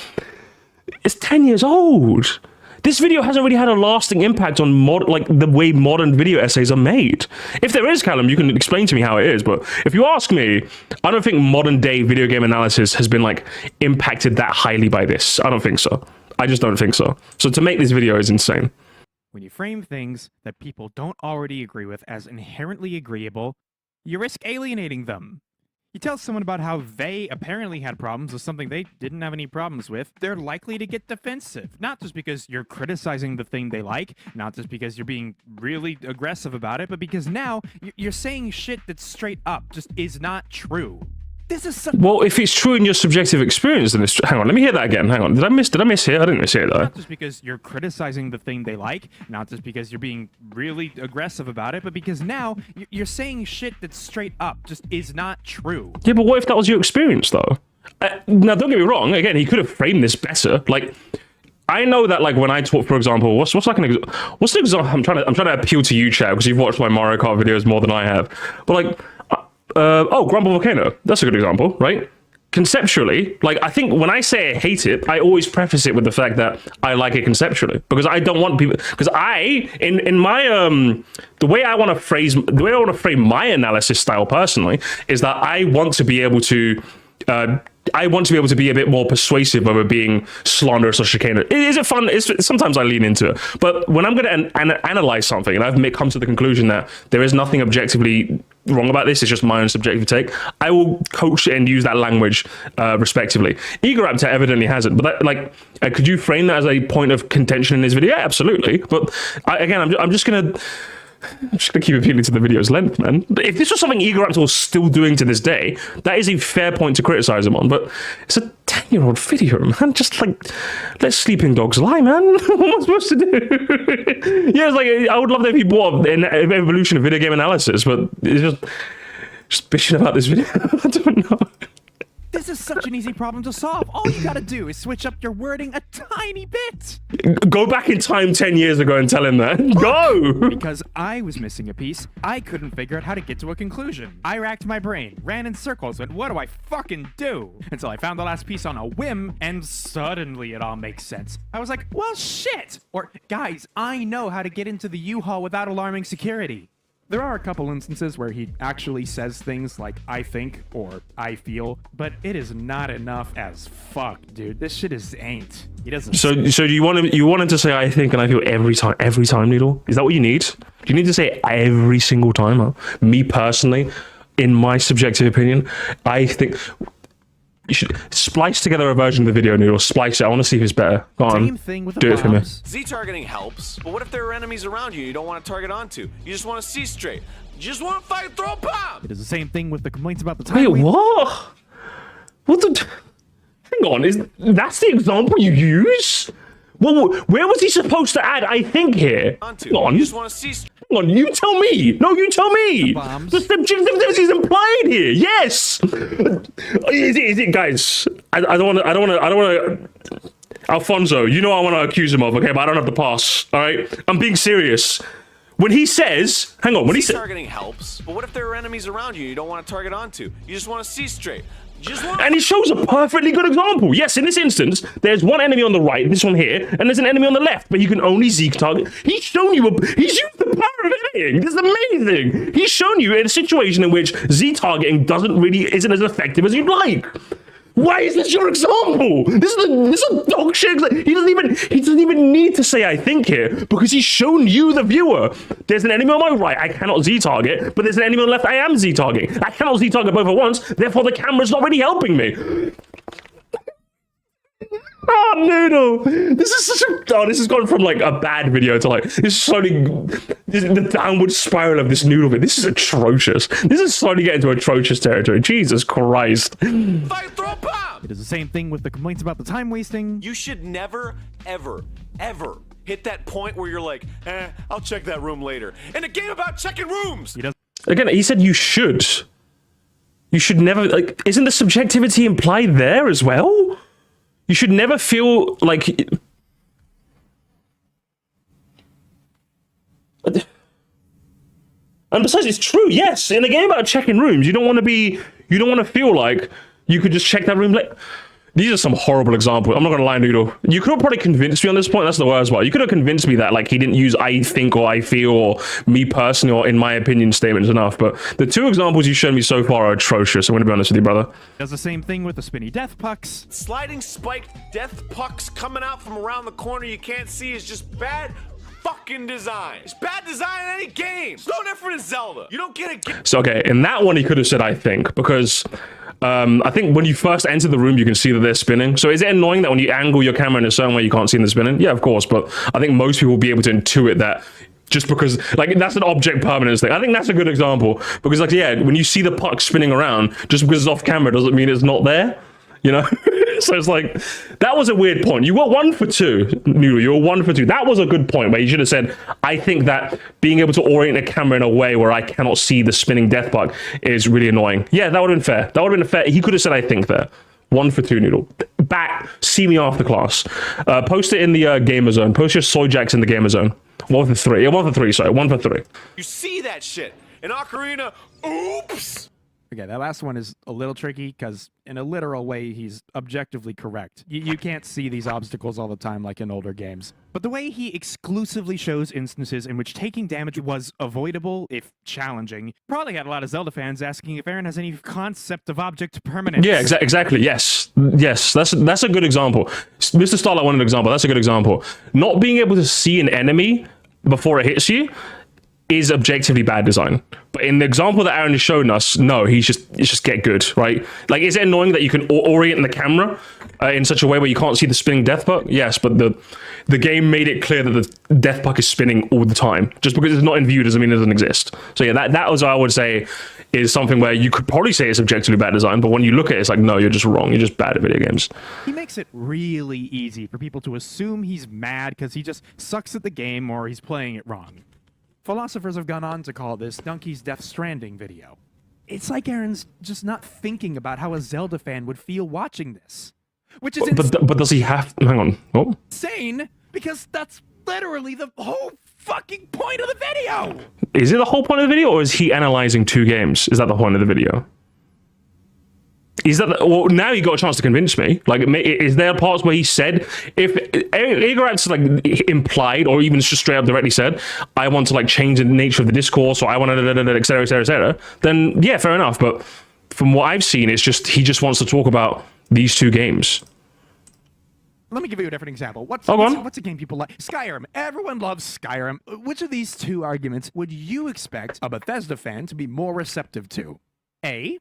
it's 10 years old. This video hasn't really had a lasting impact on the way modern video essays are made. If there is, Callum, you can explain to me how it is. But if you ask me, I don't think modern day video game analysis has been like impacted that highly by this. I don't think so. I just don't think so. So to make this video is insane. When you frame things that people don't already agree with as inherently agreeable, you risk alienating them. You tell someone about how they apparently had problems with something they didn't have any problems with, they're likely to get defensive. Not just because you're criticizing the thing they like, not just because you're being really aggressive about it, but because now you're saying shit that straight up just is not true. This is such... Well, if it's true in your subjective experience, then it's... Hang on, let me hear that again. Hang on. Did I miss here? I didn't miss here, though. Not just because you're criticizing the thing they like, not just because you're being really aggressive about it, but because now you're saying shit that straight up just is not true. Yeah, but what if that was your experience, though? Now, don't get me wrong. Again, he could have framed this better. Like, I know that, like, when I talk, for example, what's the example? I'm trying to appeal to you, Chad, because you've watched my Mario Kart videos more than I have. But, like... Grumble Volcano. That's a good example, right? Conceptually, like, I think when I say I hate it, I always preface it with the fact that I like it conceptually, because I don't want people, because in my the way I want to frame my analysis style personally is that I want to be able to be a bit more persuasive over being slanderous or chicaneous. Is it fun? Sometimes I lean into it. But when I'm going to analyze something and I've come to the conclusion that there is nothing objectively wrong about this. It's just my own subjective take. I will coach it and use that language respectively. Egoraptor evidently hasn't, but could you frame that as a point of contention in his video? Yeah, absolutely. But I'm just gonna keep appealing to the video's length, man. If this was something Egoraptor was still doing to this day, that is a fair point to criticize him on. But it's a 10-year-old video, man. Just let sleeping dogs lie, man. What am I supposed to do? Yeah, it's like, I would love that if he brought an evolution of video game analysis, but it's just bitching about this video. I don't know. This is such an easy problem to solve. All you gotta do is switch up your wording a tiny bit. Go back in time 10 years ago and tell him that. Go! Because I was missing a piece, I couldn't figure out how to get to a conclusion. I racked my brain, ran in circles, went, what do I fucking do? Until I found the last piece on a whim, and suddenly it all makes sense. I was like, well, shit! Or, guys, I know how to get into the U-Haul without alarming security. There are a couple instances where he actually says things like, I think, or I feel, but it is not enough as fuck, dude. This shit ain't. He doesn't. So do you want him to say I think and I feel every time, Noodle? Is that what you need? Do you need to say every single time? Huh? Me personally, in my subjective opinion, I think you should splice together a version of the video, Noodle. Splice it. I want to see if it's better. Go on. Same thing with the do it for me. Z-targeting helps, but what if there are enemies around you don't want to target onto? You just want to see straight. You just want to fight and throw a bomb! It is the same thing with the complaints about the time. Wait, what? What the... Hang on, that's the example you use? Well, where was he supposed to add I think here? Hang on. You just want to see straight. Hang on, you tell me. No, you tell me. Bombs. The subjectivity is implied here. Yes. Is it, guys? I don't want to. Alfonso, you know I want to accuse him of, okay, but I don't have the pass. All right, I'm being serious. When he says, hang on, when he says targeting helps, but what if there are enemies around you don't want to target onto? You just want to see straight. And he shows a perfectly good example. Yes, in this instance, there's one enemy on the right, this one here, and there's an enemy on the left, but you can only Zeke target. He's shown you, he's used the power of editing. This is amazing. He's shown you in a situation in which Z targeting isn't as effective as you'd like. Why is this your example? This is a dog shit. He doesn't even need to say I think here because he's shown you the viewer. There's an enemy on my right, I cannot Z target, but there's an enemy on the left, I am Z targeting. I cannot Z target both at once, therefore the camera's not really helping me. Oh, Noodle! This has gone from like a bad video to like the downward spiral of this Noodle video. This is atrocious. This is slowly getting to atrocious territory. Jesus Christ! Fight, throw a bomb! It is the same thing with the complaints about the time wasting. You should never, ever, ever hit that point where you're like, I'll check that room later. In a game about checking rooms. Again, he said you should. You should never like. Isn't the subjectivity implied there as well? You should never feel like... And besides, it's true, yes. In a game about checking rooms, you don't want to feel like you could just check that room later. These are some horrible examples. I'm not going to lie, Noodle. You could have probably convinced me on this point. That's the worst part. You could have convinced me that like he didn't use I think or I feel or me personally or in my opinion statements enough. But the two examples you've shown me so far are atrocious. I'm going to be honest with you, brother. Does the same thing with the spinny death pucks. Sliding spiked death pucks coming out from around the corner you can't see is just bad fucking design. It's bad design in any game. It's no different in Zelda. You don't get a... So, okay, in that one he could have said I think because... I think when you first enter the room, you can see that they're spinning. So is it annoying that when you angle your camera in a certain way, you can't see them spinning? Yeah, of course. But I think most people will be able to intuit that just because, like, that's an object permanence thing. I think that's a good example. Because, like, yeah, when you see the puck spinning around, just because it's off camera doesn't mean it's not there. You know? So it's like, that was a weird point. You were 1 for 2, Noodle. You were 1 for 2. That was a good point where you should have said, I think that being able to orient a camera in a way where I cannot see the spinning death puck is really annoying. Yeah, that would have been fair. That would have been fair. He could have said, I think there. 1 for 2, Noodle. Back, see me after class. Post it in the gamer zone. Post your soy jacks in the gamer zone. 1 for 3. Yeah, 1 for 3, sorry. 1 for 3. You see that shit. In Ocarina, oops! Okay, that last one is a little tricky because in a literal way, he's objectively correct. You can't see these obstacles all the time like in older games. But the way he exclusively shows instances in which taking damage was avoidable, if challenging, probably had a lot of Zelda fans asking if Aaron has any concept of object permanence. Yeah, exactly. Yes. Yes, that's a good example. Mr. Starlight wanted an example. That's a good example. Not being able to see an enemy before it hits you is objectively bad design. But in the example that Aaron has shown us, no, it's just get good, right? Like, is it annoying that you can orient the camera in such a way where you can't see the spinning death puck? Yes, but the game made it clear that the death puck is spinning all the time. Just because it's not in view doesn't mean it doesn't exist. So yeah, that was what I would say is something where you could probably say it's objectively bad design, but when you look at it, it's like, no, you're just wrong. You're just bad at video games. He makes it really easy for people to assume he's mad because he just sucks at the game or he's playing it wrong. Philosophers have gone on to call this Donkey's Death Stranding video. It's like Aaron's just not thinking about how a Zelda fan would feel watching this. Which is but does he have... Hang on. Oh. insane, because that's literally the whole fucking point of the video! Is it the whole point of the video, or is he analyzing 2 games? Is that the point of the video? Is that well? Now you got a chance to convince me. Like, is there parts where he said, if Egoraptor like implied, or even just straight up directly said, I want to like change the nature of the discourse, or I want to etc etc, then yeah, fair enough. But from what I've seen, it's just he just wants to talk about these 2 games. Let me give you a different example. What's a game people like? Skyrim. Everyone loves Skyrim. Which of these 2 arguments would you expect a Bethesda fan to be more receptive to? A,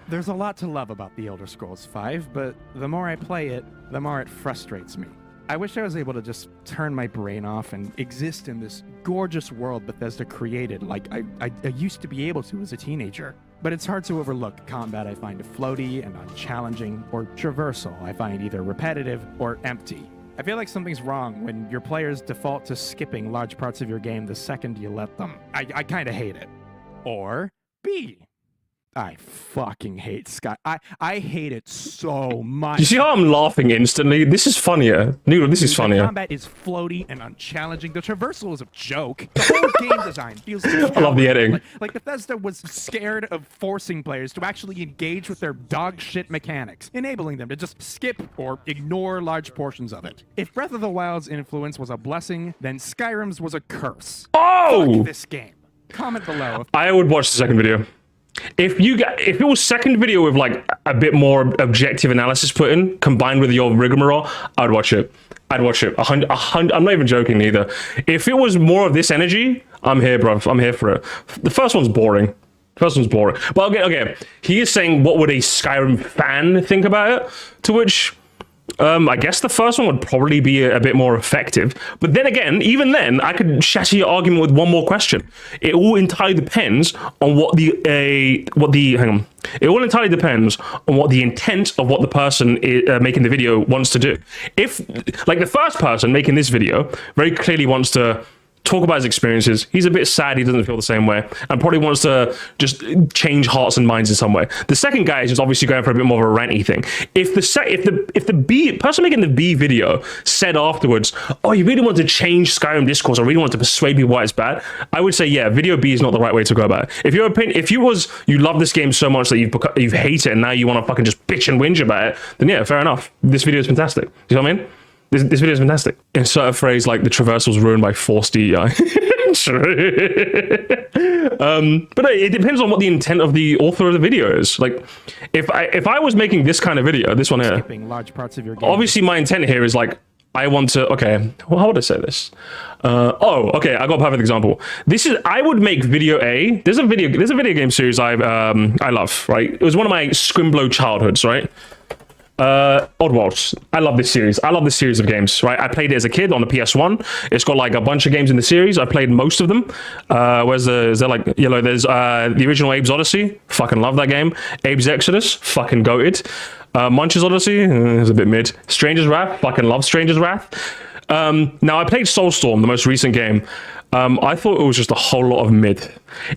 there's a lot to love about The Elder Scrolls V, but the more I play it, the more it frustrates me. I wish I was able to just turn my brain off and exist in this gorgeous world Bethesda created like I used to be able to as a teenager. But it's hard to overlook combat I find floaty and unchallenging, or traversal I find either repetitive or empty. I feel like something's wrong when your players default to skipping large parts of your game the second you let them. I kind of hate it. Or B, I fucking hate Sky. I hate it so much. You see how I'm laughing instantly? This is funnier. Noodle, this is funnier. The combat is floaty and unchallenging. The traversal is a joke. The whole game design feels I love the editing. Like Bethesda was scared of forcing players to actually engage with their dog shit mechanics, enabling them to just skip or ignore large portions of it. If Breath of the Wild's influence was a blessing, then Skyrim's was a curse. Oh! Fuck this game. Comment below. I would watch the second video. If it was second video with like a bit more objective analysis put in, combined with your rigmarole, I'd watch it. I'd watch it. 100. I'm not even joking either. If it was more of this energy, I'm here, bro. I'm here for it. The first one's boring. But okay. He is saying, what would a Skyrim fan think about it? To which, I guess the first one would probably be a bit more effective. But then again, even then, I could shatter your argument with one more question. It all entirely depends on what the It all entirely depends on what the intent of what the person making the video wants to do. If, like, the first person making this video very clearly wants to talk about his experiences, he's a bit sad he doesn't feel the same way, and probably wants to just change hearts and minds in some way. The second guy is just obviously going for a bit more of a ranty thing. If the person making the B video said afterwards, oh, you really want to change Skyrim discourse, or really want to persuade me why it's bad, I would say, yeah, video B is not the right way to go about it. If you love this game so much that you've hate it and now you want to fucking just bitch and whinge about it, then yeah, fair enough. This video is fantastic. You know what I mean? This video is fantastic. Insert a phrase like the traversal's ruined by forced DEI. True. But it depends on what the intent of the author of the video is. Like, if I was making this kind of video, this one here, skipping large parts of your game. Obviously my intent here is like, I want to, okay, well, how would I say this? Okay, I got a perfect example. I would make video A. There's a video game series I love, right? It was one of my Scrimblow childhoods, right? Oddworlds. I love this series. I love this series of games, right? I played it as a kid on the PS1. It's got like a bunch of games in the series. I played most of them. There's the original Abe's Odyssey. Fucking love that game. Abe's Exodus. Fucking goated. Munch's Odyssey. It's a bit mid. Stranger's Wrath. Fucking love Stranger's Wrath. Now I played Soulstorm, the most recent game. I thought it was just a whole lot of mid.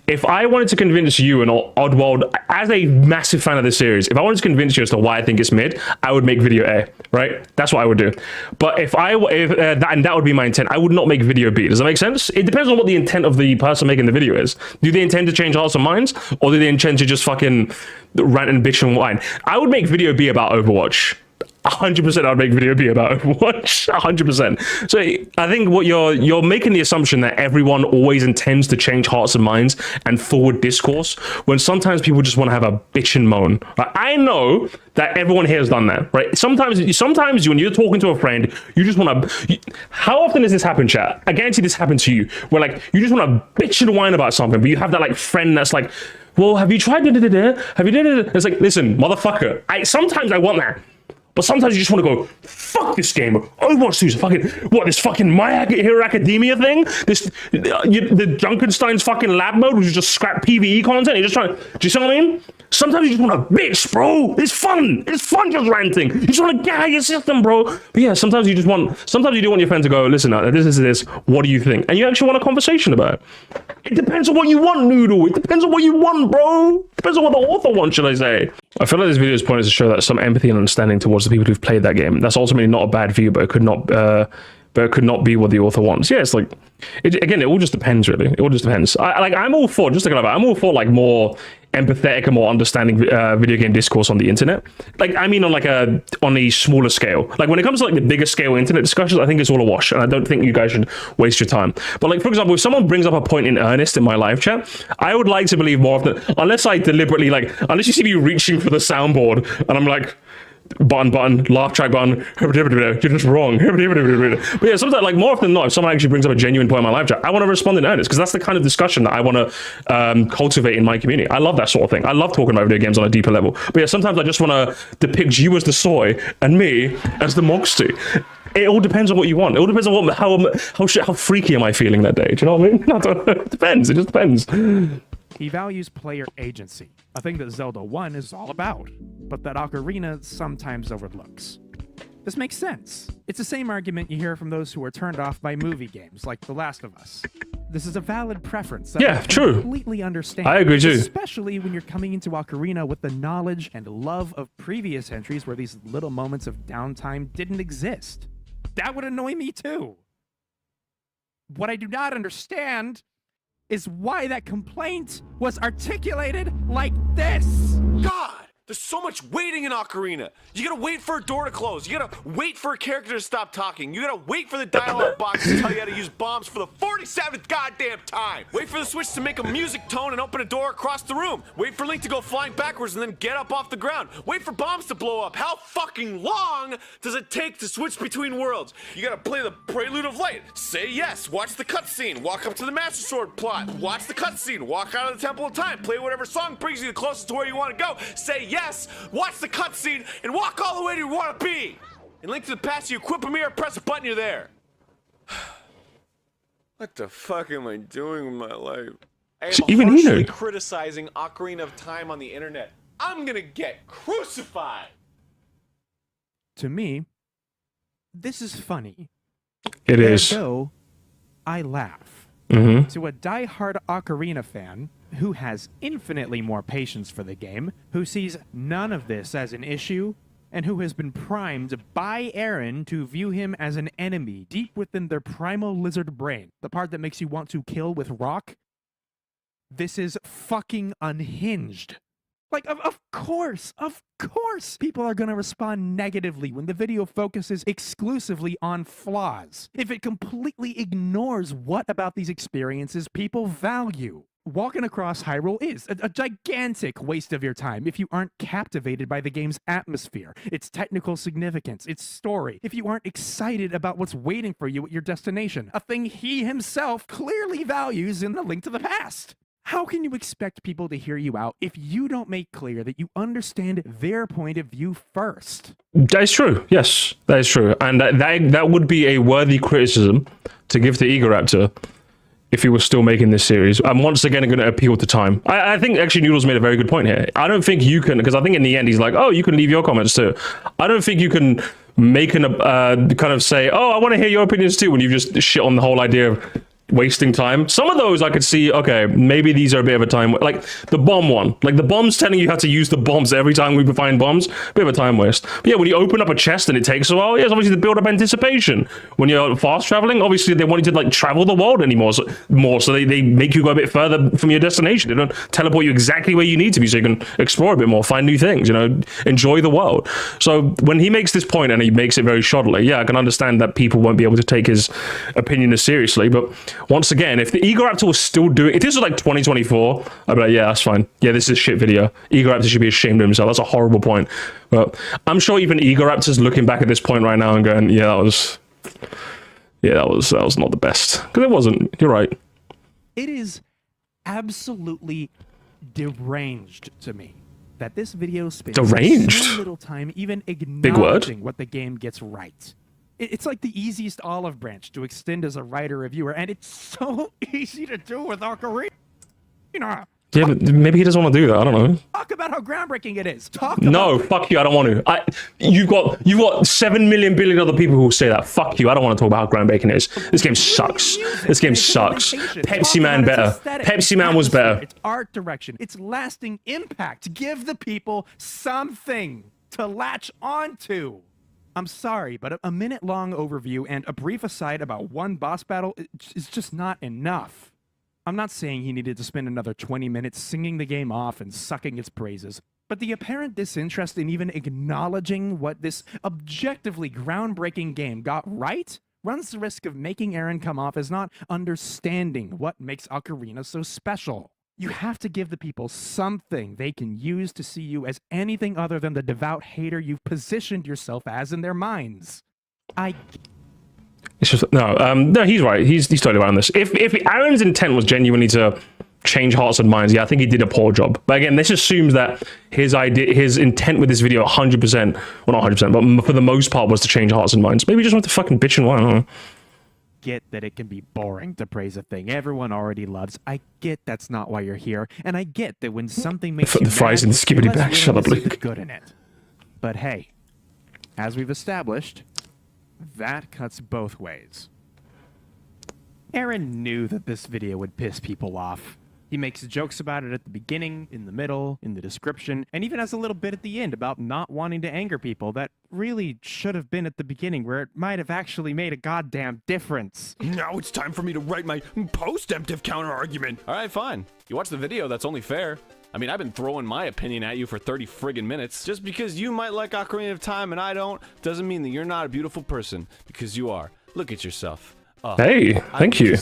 If I wanted to convince you and Oddworld, as a massive fan of the series, if I wanted to convince you as to why I think it's mid, I would make video A, right? That's what I would do. But that would be my intent. I would not make video B. Does that make sense? It depends on what the intent of the person making the video is. Do they intend to change hearts and minds, or do they intend to just fucking rant and bitch and whine? I would make video B about Overwatch. 100% I'd make video be about Overwatch. 100%. So I think what you're making the assumption that everyone always intends to change hearts and minds and forward discourse, when sometimes people just want to have a bitch and moan. Like, I know that everyone here has done that, right? Sometimes when you're talking to a friend, you just want to. How often does this happen, chat? I guarantee this happened to you, where like you just want to bitch and whine about something, but you have that like friend that's like, well, have you tried da-da-da-da? Have you da-da-da-da? It's like, listen, motherfucker. Sometimes I want that. But sometimes you just want to go, fuck this game. Overwatch 2 is fucking, what, this fucking My Hero Academia thing? The Junkenstein's fucking lab mode, which is just scrap PvE content. You're just trying to, do you see what I mean? Sometimes you just want to bitch, bro. It's fun. It's fun just ranting. You just want to get out of your system, bro. But yeah, sometimes you do want your friend to go, listen, this. What do you think? And you actually want a conversation about it. It depends on what you want, Noodle. It depends on what you want, bro. It depends on what the author wants, should I say. I feel like this video's point is to show that some empathy and understanding towards the people who've played that game. That's ultimately not a bad view, but it could not be what the author wants. Yeah, it's like, it all just depends, really. It all just depends. I'm all for, just thinking about it, I'm all for like more empathetic and more understanding video game discourse on the internet. Like, I mean, on a smaller scale. Like, when it comes to like the bigger scale internet discussions, I think it's all a wash, and I don't think you guys should waste your time. But like, for example, if someone brings up a point in earnest in my live chat, I would like to believe more often, unless I deliberately unless you see me reaching for the soundboard and I'm like, button, laugh track button, you're just wrong. But yeah, sometimes, like, more often than not, if someone actually brings up a genuine point in my live chat, I want to respond in earnest, because that's the kind of discussion that I want to cultivate in my community. I love that sort of thing. I love talking about video games on a deeper level. But yeah, sometimes I just want to depict you as the soy and me as the Moresty. It all depends on what you want. It all depends on how freaky am I feeling that day. Do you know what I mean? It depends. It just depends. He values player agency, a thing that Zelda 1 is all about, but that Ocarina sometimes overlooks. This makes sense. It's the same argument you hear from those who are turned off by movie games, like The Last of Us. This is a valid preference that I completely understand. I agree too. Especially when you're coming into Ocarina with the knowledge and love of previous entries where these little moments of downtime didn't exist. That would annoy me too. What I do not understand is why that complaint was articulated like this. God! There's so much waiting in Ocarina. You gotta wait for a door to close. You gotta wait for a character to stop talking. You gotta wait for the dialogue box to tell you how to use bombs for the 47th goddamn time. Wait for the switch to make a music tone and open a door across the room. Wait for Link to go flying backwards and then get up off the ground. Wait for bombs to blow up. How fucking long does it take to switch between worlds? You gotta play the Prelude of Light. Say yes. Watch the cutscene. Walk up to the Master Sword plot. Watch the cutscene. Walk out of the Temple of Time. Play whatever song brings you the closest to where you want to go. Say yes. Watch the cutscene and walk all the way to where you want to be. And Link to the Past, you equip a mirror, press a button, you're there. What the fuck am I doing with my life? I am harshly criticizing Ocarina of Time on the internet. I'm gonna get crucified. To me, this is funny. It is. So I laugh. To a die-hard Ocarina fan who has infinitely more patience for the game, who sees none of this as an issue, and who has been primed by Aaron to view him as an enemy deep within their primal lizard brain, the part that makes you want to kill with rock, this is fucking unhinged. Like, of course, people are gonna respond negatively when the video focuses exclusively on flaws. If it completely ignores what about these experiences people value. Walking across Hyrule is a gigantic waste of your time if you aren't captivated by the game's atmosphere, its technical significance, its story, if you aren't excited about what's waiting for you at your destination, a thing he himself clearly values in the Link to the Past. How can you expect people to hear you out if you don't make clear that you understand their point of view first? That is true. Yes, that is true. And that would be a worthy criticism to give to Egoraptor if he was still making this series. I'm once again going to appeal to time. I think actually Noodle's made a very good point here. I don't think you can, because I think in the end he's like, oh, you can leave your comments too. I don't think you can make kind of say, oh, I want to hear your opinions too, when you just shit on the whole idea of wasting time. Some of those I could see, okay, maybe these are a bit of a time, like the bomb one. Like the bombs telling you how to use the bombs every time we find bombs, bit of a time waste. But yeah, when you open up a chest and it takes a while, yeah, it's obviously to build up anticipation. When you're fast traveling, obviously they want you to like travel the world more, so they make you go a bit further from your destination. They don't teleport you exactly where you need to be, so you can explore a bit more, find new things, you know, enjoy the world. So when he makes this point and he makes it very shoddily, yeah, I can understand that people won't be able to take his opinion as seriously. But once again, if the Egoraptor was still doing, if this was like 2024, I'd be like, yeah, that's fine. Yeah, this is a shit video. Egoraptor should be ashamed of himself. That's a horrible point. But I'm sure even Egoraptor's looking back at this point right now and going, yeah, that was not the best. Because it wasn't. You're right. It is absolutely deranged to me that this video spends Deranged? so little time even Big word. acknowledging what the game gets right. It's like the easiest olive branch to extend as a writer or viewer, and it's so easy to do with Ocarina. Yeah, but maybe he doesn't want to do that. I don't know. Talk about how groundbreaking it is. No, fuck you. I don't want to. You've got 7 million billion other people who will say that. Fuck you. I don't want to talk about how groundbreaking it is. This game sucks. This game sucks. Pepsi Man better. Pepsi Man was better. It's art direction. It's lasting impact. Give the people something to latch onto. I'm sorry, but a minute-long overview and a brief aside about one boss battle is just not enough. I'm not saying he needed to spend another 20 minutes singing the game off and sucking its praises, but the apparent disinterest in even acknowledging what this objectively groundbreaking game got right runs the risk of making Aaron come off as not understanding what makes Ocarina so special. You have to give the people something they can use to see you as anything other than the devout hater you've positioned yourself as in their minds. It's just no, he's right. He's totally right on this. If Aaron's intent was genuinely to change hearts and minds, yeah, I think he did a poor job. But again, this assumes that his intent with this video, 100%, well, not 100%, but for the most part, was to change hearts and minds. Maybe he just went to fucking bitch and whine. I don't know. Get that it can be boring to praise a thing everyone already loves. I get that's not why you're here, and I get that when something makes you the fries in the skibbity bag. Shut up, Luke. Good in it. But hey, as we've established, that cuts both ways. Aaron knew that this video would piss people off. He makes jokes about it at the beginning, in the middle, in the description, and even has a little bit at the end about not wanting to anger people that really should have been at the beginning, where it might have actually made a goddamn difference. Now it's time for me to write my post-emptive counter-argument. All right, fine. You watch the video, that's only fair. I mean, I've been throwing my opinion at you for 30 friggin' minutes. Just because you might like Ocarina of Time and I don't, doesn't mean that you're not a beautiful person, because you are. Look at yourself. Hey, thank you.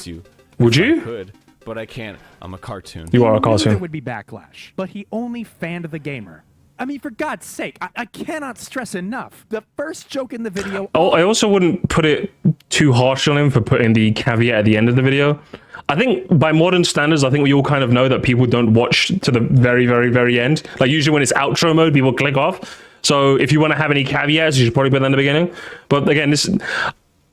Would you? I could, but I can't. I'm a cartoon. You are a There cartoon. would be backlash, but he only fanned the gamer. I mean, for God's sake, I cannot stress enough. The first joke in the video... Oh, I also wouldn't put it too harsh on him for putting the caveat at the end of the video. I think by modern standards, I think we all kind of know that people don't watch to the very, very, very end. Like usually when it's outro mode, people click off. So if you want to have any caveats, you should probably put them in the beginning. But again, this...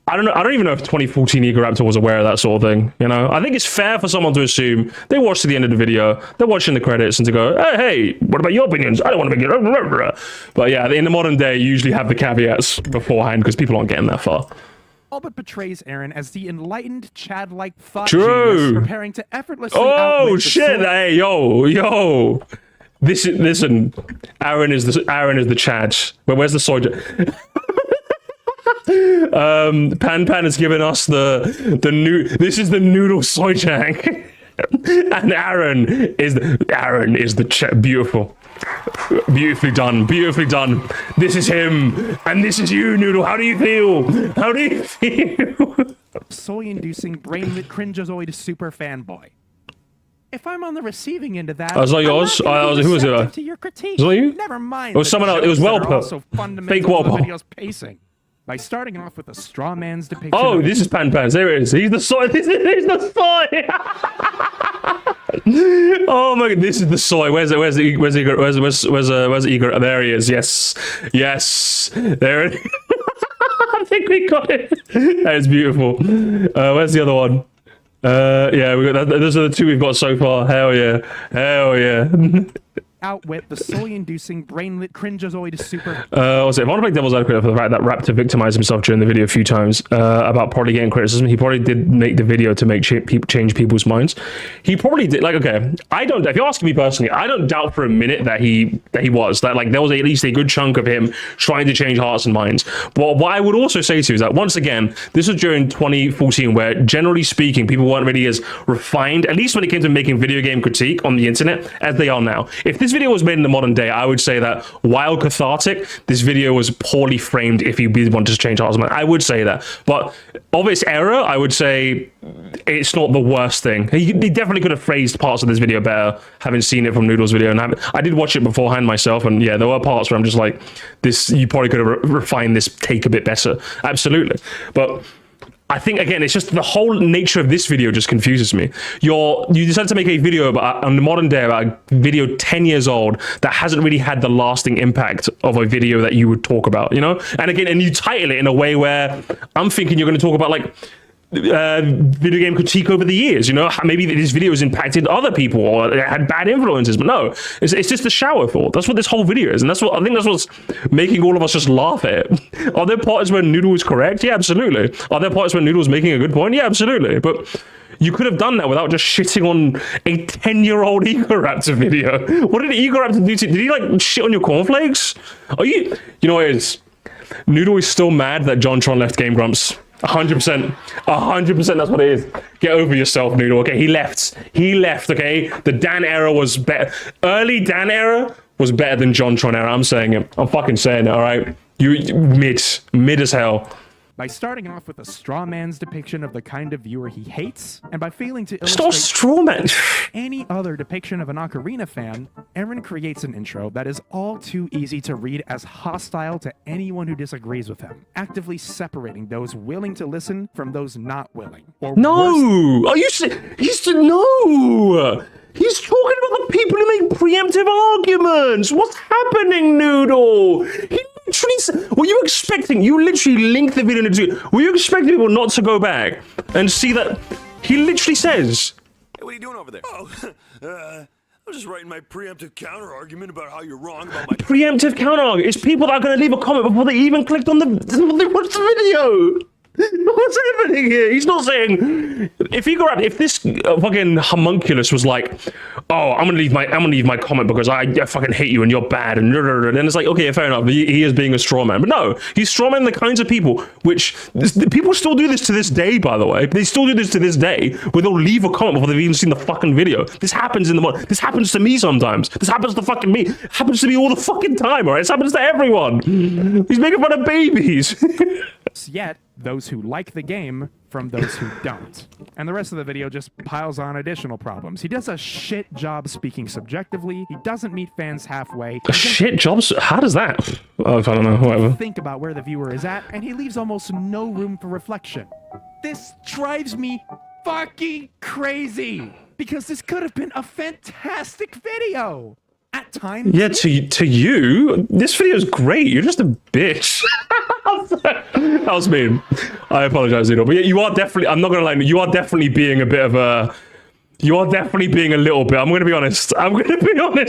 I don't even know if 2014 Egoraptor was aware of that sort of thing, you know? I think it's fair for someone to assume they watch to the end of the video, they're watching the credits, and to go, hey, what about your opinions? I don't want to make it... But yeah, in the modern day, you usually have the caveats beforehand because people aren't getting that far. All but portrays Aaron as the enlightened, Chad-like thought True. genius preparing to effortlessly Oh, outwit the shit, hey, yo. Listen, Aaron is the Chad. Where's the soy... Pan has given us this is the Noodle soy tank. And Aaron is the beautifully done. This is him and this is you, Noodle. How do you feel? soy-inducing, brain-cringeozoid super fanboy. If I'm on the receiving end of that, was that yours? Who was it? To your critique. Was that you? Never mind. It was someone else. It was Welper. Fake Welper. The video's pacing. By starting off with a straw man's depiction. Oh, this is Pan Pans. There it is. He's the soy. He's the soy. Oh my god, this is the soy. Where's Igor? There he is. Yes. There it is. I think we got it. That is beautiful. Where's the other one? Yeah, we got that. Those are the two we've got so far. Hell yeah. outwit the soul-inducing, brainlit, cringeozoid super. Was it? If I want to play devil's advocate for the fact that Raptor victimized himself during the video a few times about probably getting criticism, he probably did make the video to make change people's minds. He probably did. Like, okay, I don't. If you're asking me personally, I don't doubt for a minute that he was that, like, there was at least a good chunk of him trying to change hearts and minds. But what I would also say to you is that, once again, this was during 2014, where generally speaking, people weren't really as refined, at least when it came to making video game critique on the internet, as they are now. If this video was made in the modern day, I would say that while cathartic, this video was poorly framed if you really wanted to change hearts and minds. I would say that. But of its era, I would say it's not the worst thing. He definitely could have phrased parts of this video better, having seen it from Noodle's video. And I did watch it beforehand myself, and yeah, there were parts where I'm just like, this, you probably could have refined this take a bit better. Absolutely. But I think, again, it's just the whole nature of this video just confuses me. You decided to make a video about, on the modern day, about a video 10 years old that hasn't really had the lasting impact of a video that you would talk about, you know? And again, and you title it in a way where I'm thinking you're going to talk about, like, video game critique over the years, you know, maybe this video has impacted other people or it had bad influences, but no, it's just a shower thought. That's what this whole video is, and that's what I think, that's what's making all of us just laugh at it. Are there parts where Noodle is correct? Yeah, absolutely. Are there parts where Noodle is making a good point? Yeah, absolutely. But you could have done that without just shitting on a 10-year-old Egoraptor video. What did Egoraptor do? Did he, like, shit on your cornflakes? Are you know what it is? Noodle is still mad that JonTron left Game Grumps. 100%. 100%, that's what it is. Get over yourself, Noodle. Okay, he left, okay? The Dan era was better. Early Dan era was better than JonTron era. I'm saying it. I'm fucking saying it, all right? You mid as hell. By starting off with a straw man's depiction of the kind of viewer he hates, and by failing to Stop illustrate straw man. any other depiction of an Ocarina fan, Aaron creates an intro that is all too easy to read as hostile to anyone who disagrees with him, actively separating those willing to listen from those not willing. Or No! worse, Are you no! He's talking about the people who make preemptive arguments! What's happening, Noodle? He literally were you expecting, you literally linked the video into, were you expecting people not to go back and see that he literally says, Hey, what are you doing over there? Oh, I'm just writing my preemptive counter argument about how you're wrong about my. preemptive counter? It's people that are going to leave a comment before they even clicked on they watched the video. What's happening here? He's not saying, if this fucking homunculus was like, oh, I'm gonna leave my comment because I fucking hate you and you're bad, and then it's like, okay, fair enough, he is being a straw man. But no, he's straw man the kinds of people which people still do this to this day, by the way. They still do this to this day, where they'll leave a comment before they've even seen the fucking video. This happens this happens to me sometimes. This happens to fucking me. It happens to me all the fucking time, alright? This happens to everyone. He's making fun of babies. yet those who like the game from those who don't. And the rest of the video just piles on additional problems. He does a shit job speaking subjectively. He doesn't meet fans halfway. A shit job? How does that? Oh, I don't know, whatever. Think about where the viewer is at, and he leaves almost no room for reflection. This drives me fucking crazy, because this could have been a fantastic video. At times, yeah, to you, this video is great. You're just a bitch. That was mean. I apologize, Noodle. But yeah, you are definitely, I'm not gonna lie, you are definitely being a bit of a, you are definitely being a little bit, I'm gonna be honest.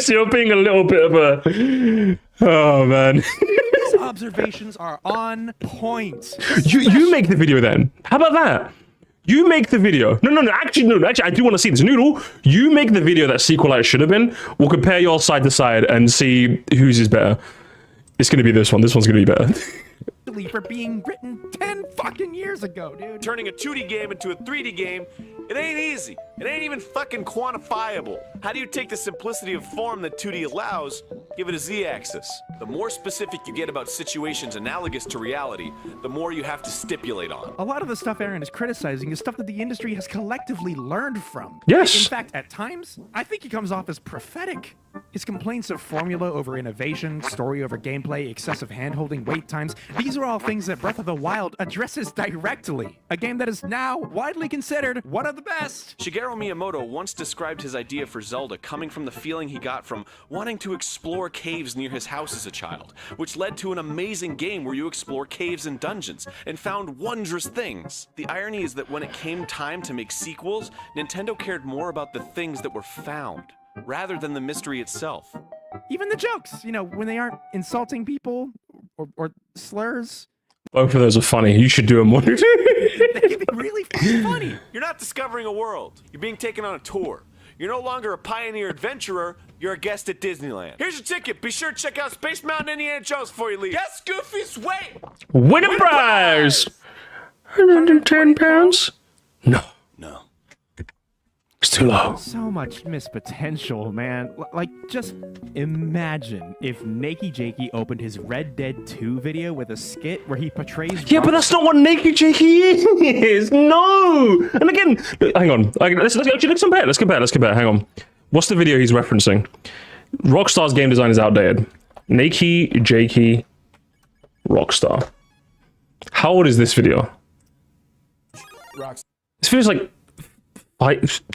You're being a little bit of a, oh man. These observations are on point. You make the video then. How about that? You make the video. No, actually, I do want to see this. Noodle, you make the video that Sequelitis should have been. We'll compare your side to side and see whose is better. It's going to be this one. This one's going to be better. For being written 10 fucking years ago, dude. Turning a 2D game into a 3D game, it ain't easy. It ain't even fucking quantifiable. How do you take the simplicity of form that 2D allows, give it a Z-axis? The more specific you get about situations analogous to reality, the more you have to stipulate on. A lot of the stuff Aaron is criticizing is stuff that the industry has collectively learned from. Yes. In fact, at times, I think he comes off as prophetic. His complaints of formula over innovation, story over gameplay, excessive handholding, wait times, these are all things that Breath of the Wild addresses directly. A game that is now widely considered one of the best. Shigeru Miyamoto once described his idea for Zelda coming from the feeling he got from wanting to explore caves near his house as a child, which led to an amazing game where you explore caves and dungeons and found wondrous things. The irony is that when it came time to make sequels, Nintendo cared more about the things that were found rather than the mystery itself. Even the jokes, you know, when they aren't insulting people or slurs, Both of those are funny. You should do them more. they can be really fucking funny. You're not discovering a world. You're being taken on a tour. You're no longer a pioneer adventurer. You're a guest at Disneyland. Here's your ticket. Be sure to check out Space Mountain Indiana Jones before you leave. Guess Goofy's weight. Win a prize! 110 pounds? No. No. It's too low. So much missed potential, man. Like, just imagine if Nakey Jakey opened his Red Dead 2 video with a skit where he portrays. Yeah, but that's not what Naked Jakey is. No. And again, hang on. Let's compare. Let's compare. Hang on. What's the video he's referencing? Rockstar's game design is outdated. Nakey Jakey Rockstar. How old is this video? This video's like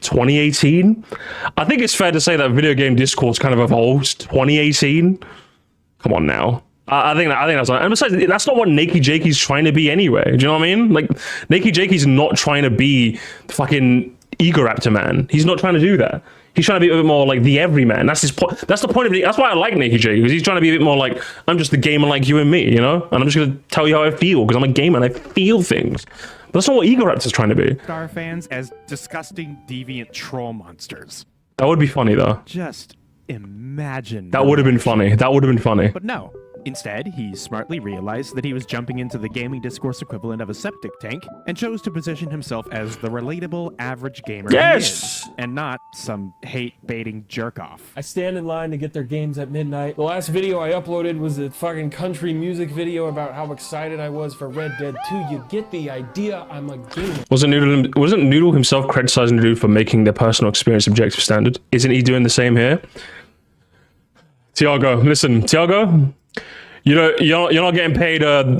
2018. I think it's fair to say that video game discourse kind of evolved 2018. Come on now. I think that's right. And besides, that's not what Nakey Jakey's trying to be anyway. Do you know what I mean? Like, Nakey Jakey's not trying to be fucking Egoraptor man. He's not trying to do that. He's trying to be a bit more like the everyman. That's his point. That's the point of it. That's why I like Nakey Jakey, because he's trying to be a bit more like, I'm just the gamer like you and me, you know? And I'm just gonna tell you how I feel, because I'm a gamer and I feel things. But that's not what Egoraptor's trying to be. Star fans as disgusting, deviant troll monsters. That would be funny though. Just imagine. That would have been funny. That would have been funny. But no. Instead, he smartly realized that he was jumping into the gaming discourse equivalent of a septic tank and chose to position himself as the relatable average gamer Yes! he is, and not some hate-baiting jerk-off. I stand in line to get their games at midnight. The last video I uploaded was a fucking country music video about how excited I was for Red Dead 2. You get the idea, I'm a gamer. Wasn't Noodle himself criticizing the dude for making their personal experience objective standard? Isn't he doing the same here? Tiago, listen, Tiago. You know, you're not getting paid a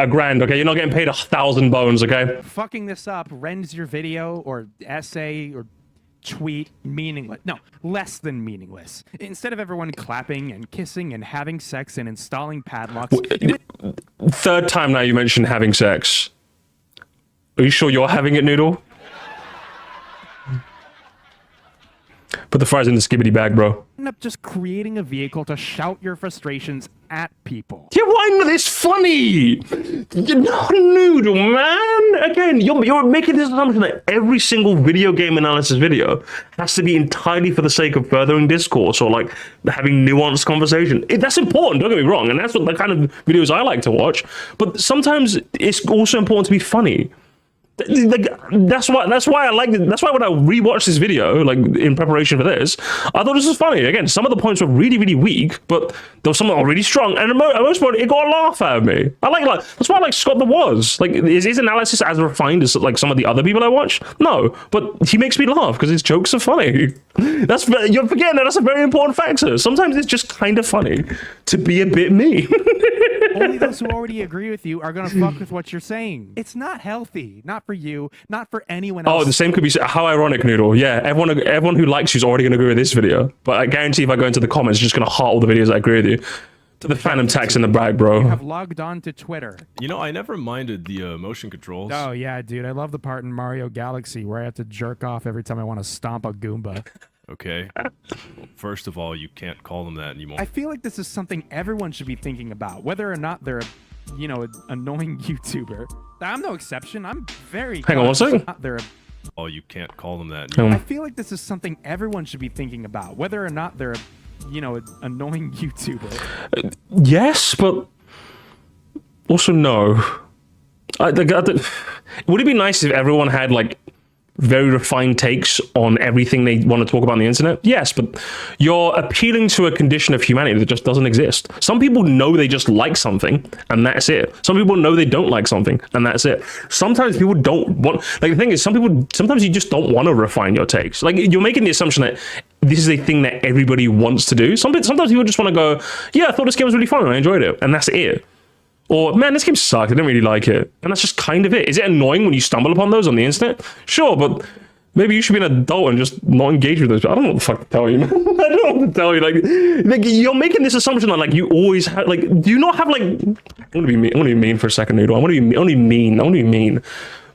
grand, okay? You're not getting paid 1,000 bones, okay? Fucking this up rends your video or essay or tweet meaningless. No, less than meaningless. Instead of everyone clapping and kissing and having sex and installing padlocks. Third time now you mentioned having sex. Are you sure you're having it, Noodle? Put the fries in the skibbity bag, bro. End up just creating a vehicle to shout your frustrations at people. Yeah, why not? It's funny. You're not a Noodle, man. Again, you're making this assumption that every single video game analysis video has to be entirely for the sake of furthering discourse or like having nuanced conversation. That's important, don't get me wrong, and that's what the kind of videos I like to watch. But sometimes it's also important to be funny. Like, that's why I like it. That's why when I rewatched this video, like in preparation for this, I thought this was funny. Again, some of the points were really, really weak, but there was some that were really strong. And at most part, it got a laugh out of me. I like that's why I like Scott the Was. Like, is his analysis as refined as like some of the other people I watch? No, but he makes me laugh because his jokes are funny. You're forgetting that that's a very important factor. Sometimes it's just kind of funny to be a bit me. Only those who already agree with you are gonna fuck with what you're saying. It's not healthy. Not for you. Not for anyone else. Oh, the same could be said. How ironic, Noodle. Yeah, everyone who likes you is already going to agree with this video. But I guarantee if I go into the comments, it's just going to heart all the videos that agree with you. To the phantom tax in the bag, bro. You have logged on to Twitter. You know, I never minded the motion controls. Oh, yeah, dude. I love the part in Mario Galaxy where I have to jerk off every time I want to stomp a Goomba. Okay. Well, first of all, you can't call them that anymore. I feel like this is something everyone should be thinking about, whether or not they're an annoying YouTuber. I'm no exception. I'm very... Hang on one second. Oh, you can't call them that. I feel like this is something everyone should be thinking about, whether or not they're an annoying YouTuber. Yes, but also no. Would it be nice if everyone had like very refined takes on everything they want to talk about on the internet? Yes, but you're appealing to a condition of humanity that just doesn't exist. Some people know they just like something, and that's it. Some people know they don't like something, and that's it. Sometimes people don't want... Like, the thing is, sometimes you just don't want to refine your takes. Like, you're making the assumption that this is a thing that everybody wants to do. Sometimes people just want to go, yeah, I thought this game was really fun, and I enjoyed it, and that's it. Or, man, this game sucked, I didn't really like it. And that's just kind of it. Is it annoying when you stumble upon those on the internet? Sure, but maybe you should be an adult and just not engage with those. I don't know what the fuck to tell you, man. I don't know what to tell you. Like you're making this assumption that, like, you always have, like, do you not have, like... I'm gonna be mean for a second, Noodle. I want to be mean.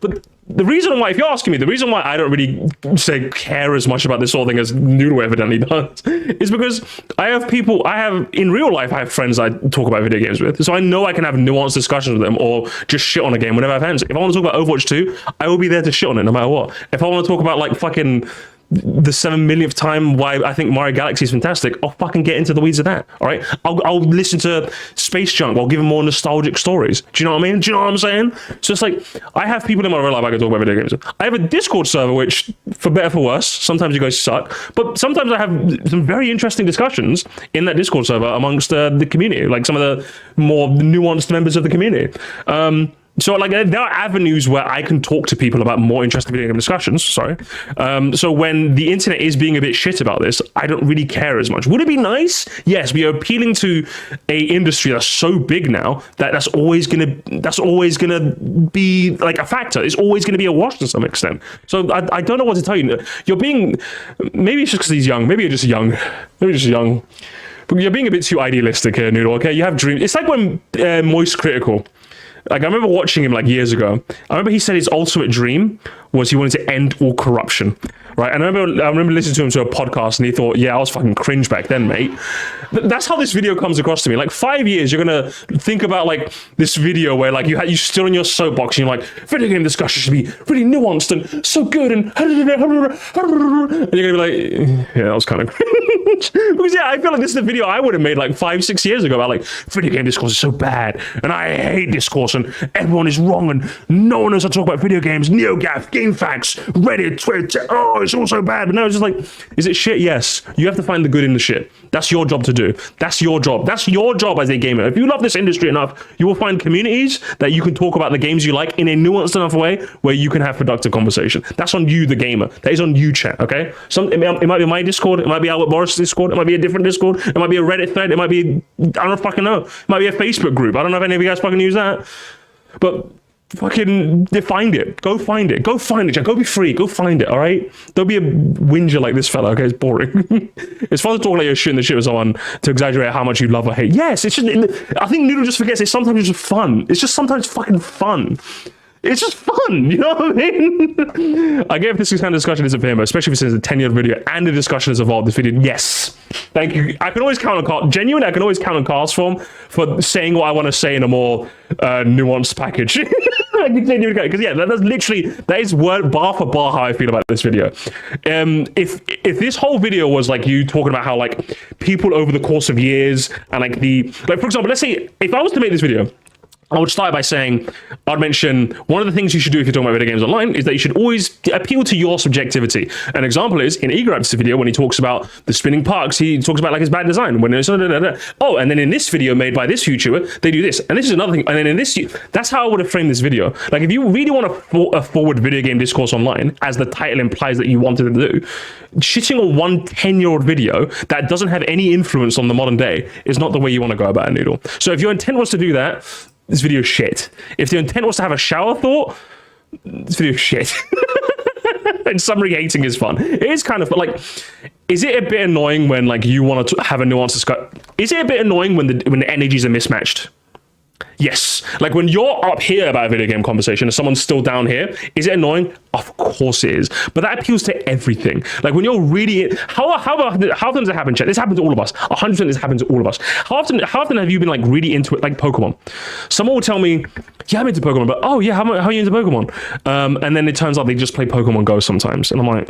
But the reason why, if you're asking me, the reason why I don't really say care as much about this sort of thing as Noodle evidently does is because in real life, I have friends I talk about video games with. So I know I can have nuanced discussions with them or just shit on a game whenever I fancy. If I want to talk about Overwatch 2, I will be there to shit on it no matter what. If I want to talk about like fucking the 7 millionth time why I think Mario Galaxy is fantastic, I'll fucking get into the weeds of that. All right, I'll listen to Space Junk while giving more nostalgic stories. Do you know what I mean? Do you know what I'm saying? So it's like I have people in my real life I can talk about video games. I have a Discord server which, for better for worse, sometimes you guys suck, but sometimes I have some very interesting discussions in that Discord server amongst the community, like some of the more nuanced members of the community. So like there are avenues where I can talk to people about more interesting video game discussions. Sorry. So when the internet is being a bit shit about this, I don't really care as much. Would it be nice? Yes, we are appealing to a industry that's so big now that that's always gonna be like a factor. It's always gonna be a wash to some extent. So I don't know what to tell you. You're being, maybe it's just because he's young. Maybe you're just young. Maybe you're just young. But you're being a bit too idealistic here, Noodle. Okay, you have dreams. It's like when Moist Critical. Like, I remember watching him like years ago. I remember he said his ultimate dream was he wanted to end all corruption, right? And I remember listening to him to a podcast, and he thought, yeah, I was fucking cringe back then, mate. That's how this video comes across to me. Like 5 years, you're gonna think about like this video where like you stood on your soapbox and you're like, video game discussion should be really nuanced and so good, and you're gonna be like, yeah, that was kind of cringe. Because yeah, I feel like this is the video I would have made like 5-6 years ago about like video game discourse is so bad and I hate discourse and everyone is wrong and no one knows how to talk about video games. NeoGAF, GameFAQs, Reddit, Twitter. Oh, it's all so bad. But no, it's just like, is it shit? Yes. You have to find the good in the shit. That's your job to do. That's your job. That's your job as a gamer. If you love this industry enough, you will find communities that you can talk about the games you like in a nuanced enough way where you can have productive conversation. That's on you, the gamer. That is on you, chat. Okay. It might be my Discord. It might be Albert Morris Discord. It might be a different Discord. It might be a Reddit thread. It might be, I don't fucking know. It might be a Facebook group. I don't know if any of you guys fucking use that. But fucking find it. Go find it. Go find it, Jack. Go be free. Go find it, all right? Don't be a whinger like this fella, okay? It's boring. It's fun to talk like you're shooting the shit with someone to exaggerate how much you love or hate. Yes, it's just, I think Noodle just forgets it's sometimes just fun. It's just sometimes fucking fun. It's just fun, you know what I mean? I get if this kind of discussion isn't for him, especially if it's a 10-year video and the discussion has evolved this video. Yes. Thank you. I can always count on Carl. Genuinely, I can always count on Carl's form for saying what I want to say in a more nuanced package. Because yeah, that is word bar for bar how I feel about this video. If this whole video was like you talking about how like people over the course of years and like for example, let's say if I was to make this video, I would start by saying, I'd mention one of the things you should do if you're talking about video games online is that you should always appeal to your subjectivity. An example is in Egoraptor's video when he talks about the spinning parks, he talks about like his bad design. When it's oh, and then in this video made by this YouTuber, they do this, and this is another thing. And then in this, that's how I would have framed this video. Like if you really want a forward video game discourse online, as the title implies that you wanted to do, shitting on one 10-year-old video that doesn't have any influence on the modern day is not the way you want to go about it, Noodle. So if your intent was to do that, this video is shit. If the intent was to have a shower thought, this video is shit. And summary hating is fun. It is kind of like, is it a bit annoying when like you want to have a nuanced discussion? Is it a bit annoying when the energies are mismatched? Yes. Like when you're up here about a video game conversation and someone's still down here, is it annoying? Of course it is. But that appeals to everything. Like when you're really, how often does it happen, chat? This happens to all of us. 100% this happens to all of us. How often have you been like really into it, like Pokemon? Someone will tell me, yeah, I'm into Pokemon, but oh yeah, how are you into Pokemon? And then it turns out they just play Pokemon Go sometimes. And I'm like,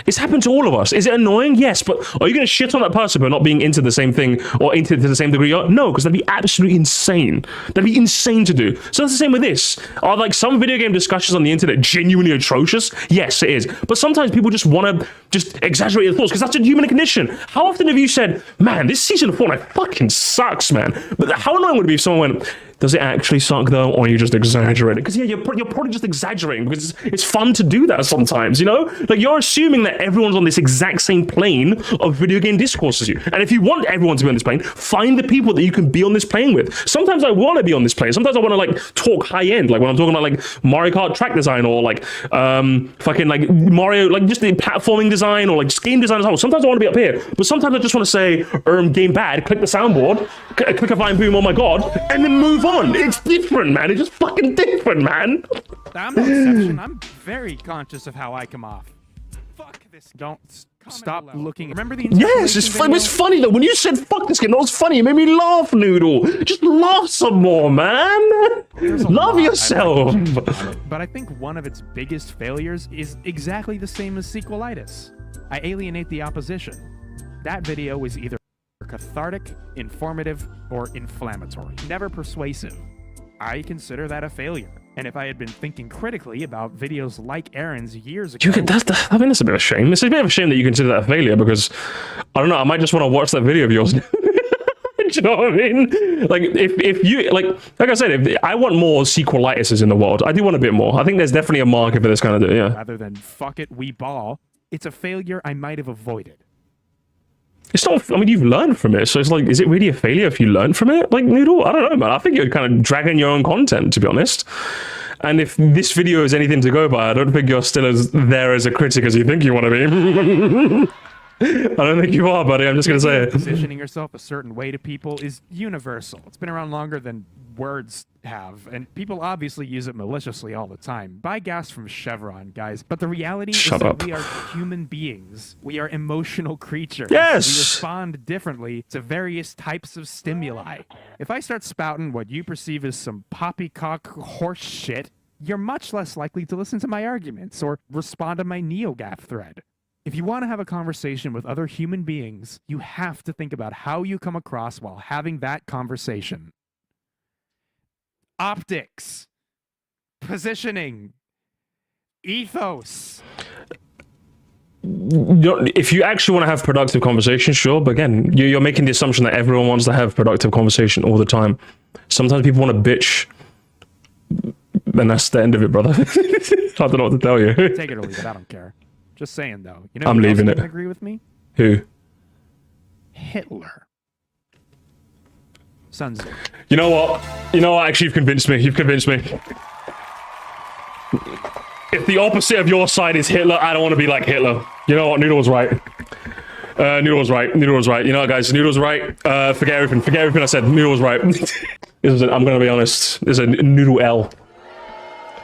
it's happened to all of us. Is it annoying? Yes, but are you going to shit on that person for not being into the same thing or into the same degree? No, because that'd be absolutely insane. That'd be insane to do. So that's the same with this. Are like some video game discussions on the internet genuinely atrocious? Yes, it is. But sometimes people just want to just exaggerate their thoughts because that's a human condition. How often have you said, man, this season of Fortnite fucking sucks, man? But how annoying would it be if someone went, does it actually suck though, or are you just exaggerating? Because yeah, you're probably just exaggerating because it's fun to do that sometimes, you know? Like you're assuming assume that everyone's on this exact same plane of video game discourse as you. And if you want everyone to be on this plane, find the people that you can be on this plane with. Sometimes I want to be on this plane. Sometimes I want to like talk high end, like when I'm talking about like Mario Kart track design or like fucking like Mario, like just the platforming design or like just game design as well. Sometimes I want to be up here, but sometimes I just want to say game bad, click the soundboard, click a fine boom, oh my god, and then move on. It's different, man. It's just fucking different, man. I'm no exception. I'm very conscious of how I come off. Fuck this. Don't stop looking. Remember the Yes, it's funny though. When you said fuck this game, that was funny. It made me laugh, Noodle. Just laugh some more, man. Love yourself. But I think one of its biggest failures is exactly the same as Sequelitis. I alienate the opposition. That video was either cathartic, informative, or inflammatory. Never persuasive. I consider that a failure. And if I had been thinking critically about videos like Aaron's years ago... I mean, that's a bit of a shame. It's a bit of a shame that you consider that a failure because, I don't know, I might just want to watch that video of yours. Do you know what I mean? Like, if you, like I said, if I want more sequelitises in the world. I do want a bit more. I think there's definitely a market for this kind of thing, yeah. Rather than fuck it, we ball, it's a failure I might have avoided. It's not, I mean, you've learned from it, so it's like, is it really a failure if you learn from it? Like, Noodle? I don't know, man. I think you're kind of dragging your own content, to be honest. And if this video is anything to go by, I don't think you're still as there as a critic as you think you want to be. I don't think you are, buddy. I'm just going to say it. Positioning yourself a certain way to people is universal. It's been around longer than words have, and people obviously use it maliciously all the time. Buy gas from Chevron, guys. But the reality is that we are human beings. We are emotional creatures. Yes! We respond differently to various types of stimuli. If I start spouting what you perceive as some poppycock horse shit, you're much less likely to listen to my arguments or respond to my NeoGAF thread. If you want to have a conversation with other human beings, you have to think about how you come across while having that conversation. Optics, positioning, ethos. If you actually want to have productive conversation, sure, but again, you're making the assumption that everyone wants to have productive conversation all the time. Sometimes people want to bitch, and that's the end of it, brother. I don't know what to tell you. Take it or leave it, I don't care. Just saying, though. You know I'm leaving it. Agree with me? Who? Hitler. Sun Tzu. You know what? Actually, you've convinced me. You've convinced me. If the opposite of your side is Hitler, I don't want to be like Hitler. You know what? Noodle was right. Noodle was right. Noodle was right. You know what, guys? Noodle was right. Forget everything. Forget everything I said. Noodle was right. I'm going to be honest. It's a Noodle L.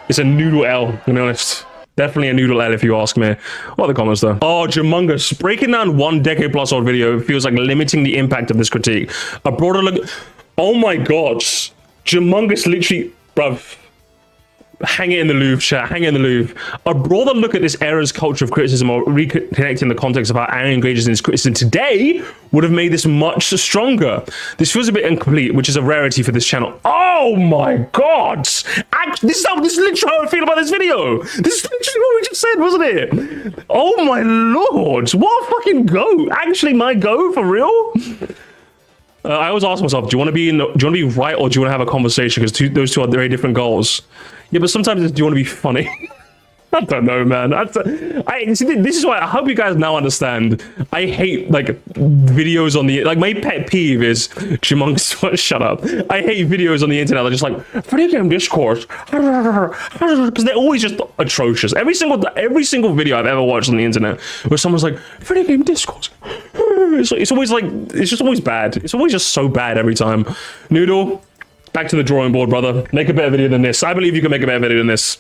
It's a Noodle L, I'm going to be honest. Definitely a Noodle L if you ask me. What are the comments though? Oh, Jumungus. Breaking down 1 decade plus old video feels like limiting the impact of this critique. A broader look... Oh my god. Jumungus literally... Bruv. Hang it in the Louvre, chat. Hang it in the Louvre. A broader look at this era's culture of criticism or reconnecting the context of how Aaron engages in his criticism today would have made this much stronger. This feels a bit incomplete, which is a rarity for this channel. Oh my god! This is literally how I feel about this video. This is literally what we just said, wasn't it? Oh my lord! What a fucking go! Actually, my go for real? I always ask myself, do you want to be right or do you want to have a conversation? Because those two are very different goals. Yeah, but sometimes do you want to be funny? I don't know, man. See, this is why I hope you guys now understand. I hate like videos on the my pet peeve is shut up. I hate videos on the internet that are just like video game discourse because they're always just atrocious. Every single video I've ever watched on the internet where someone's like video game discourse. It's always like it's just always bad. It's always just so bad every time. Noodle, back to the drawing board, brother. Make a better video than this. I believe you can make a better video than this.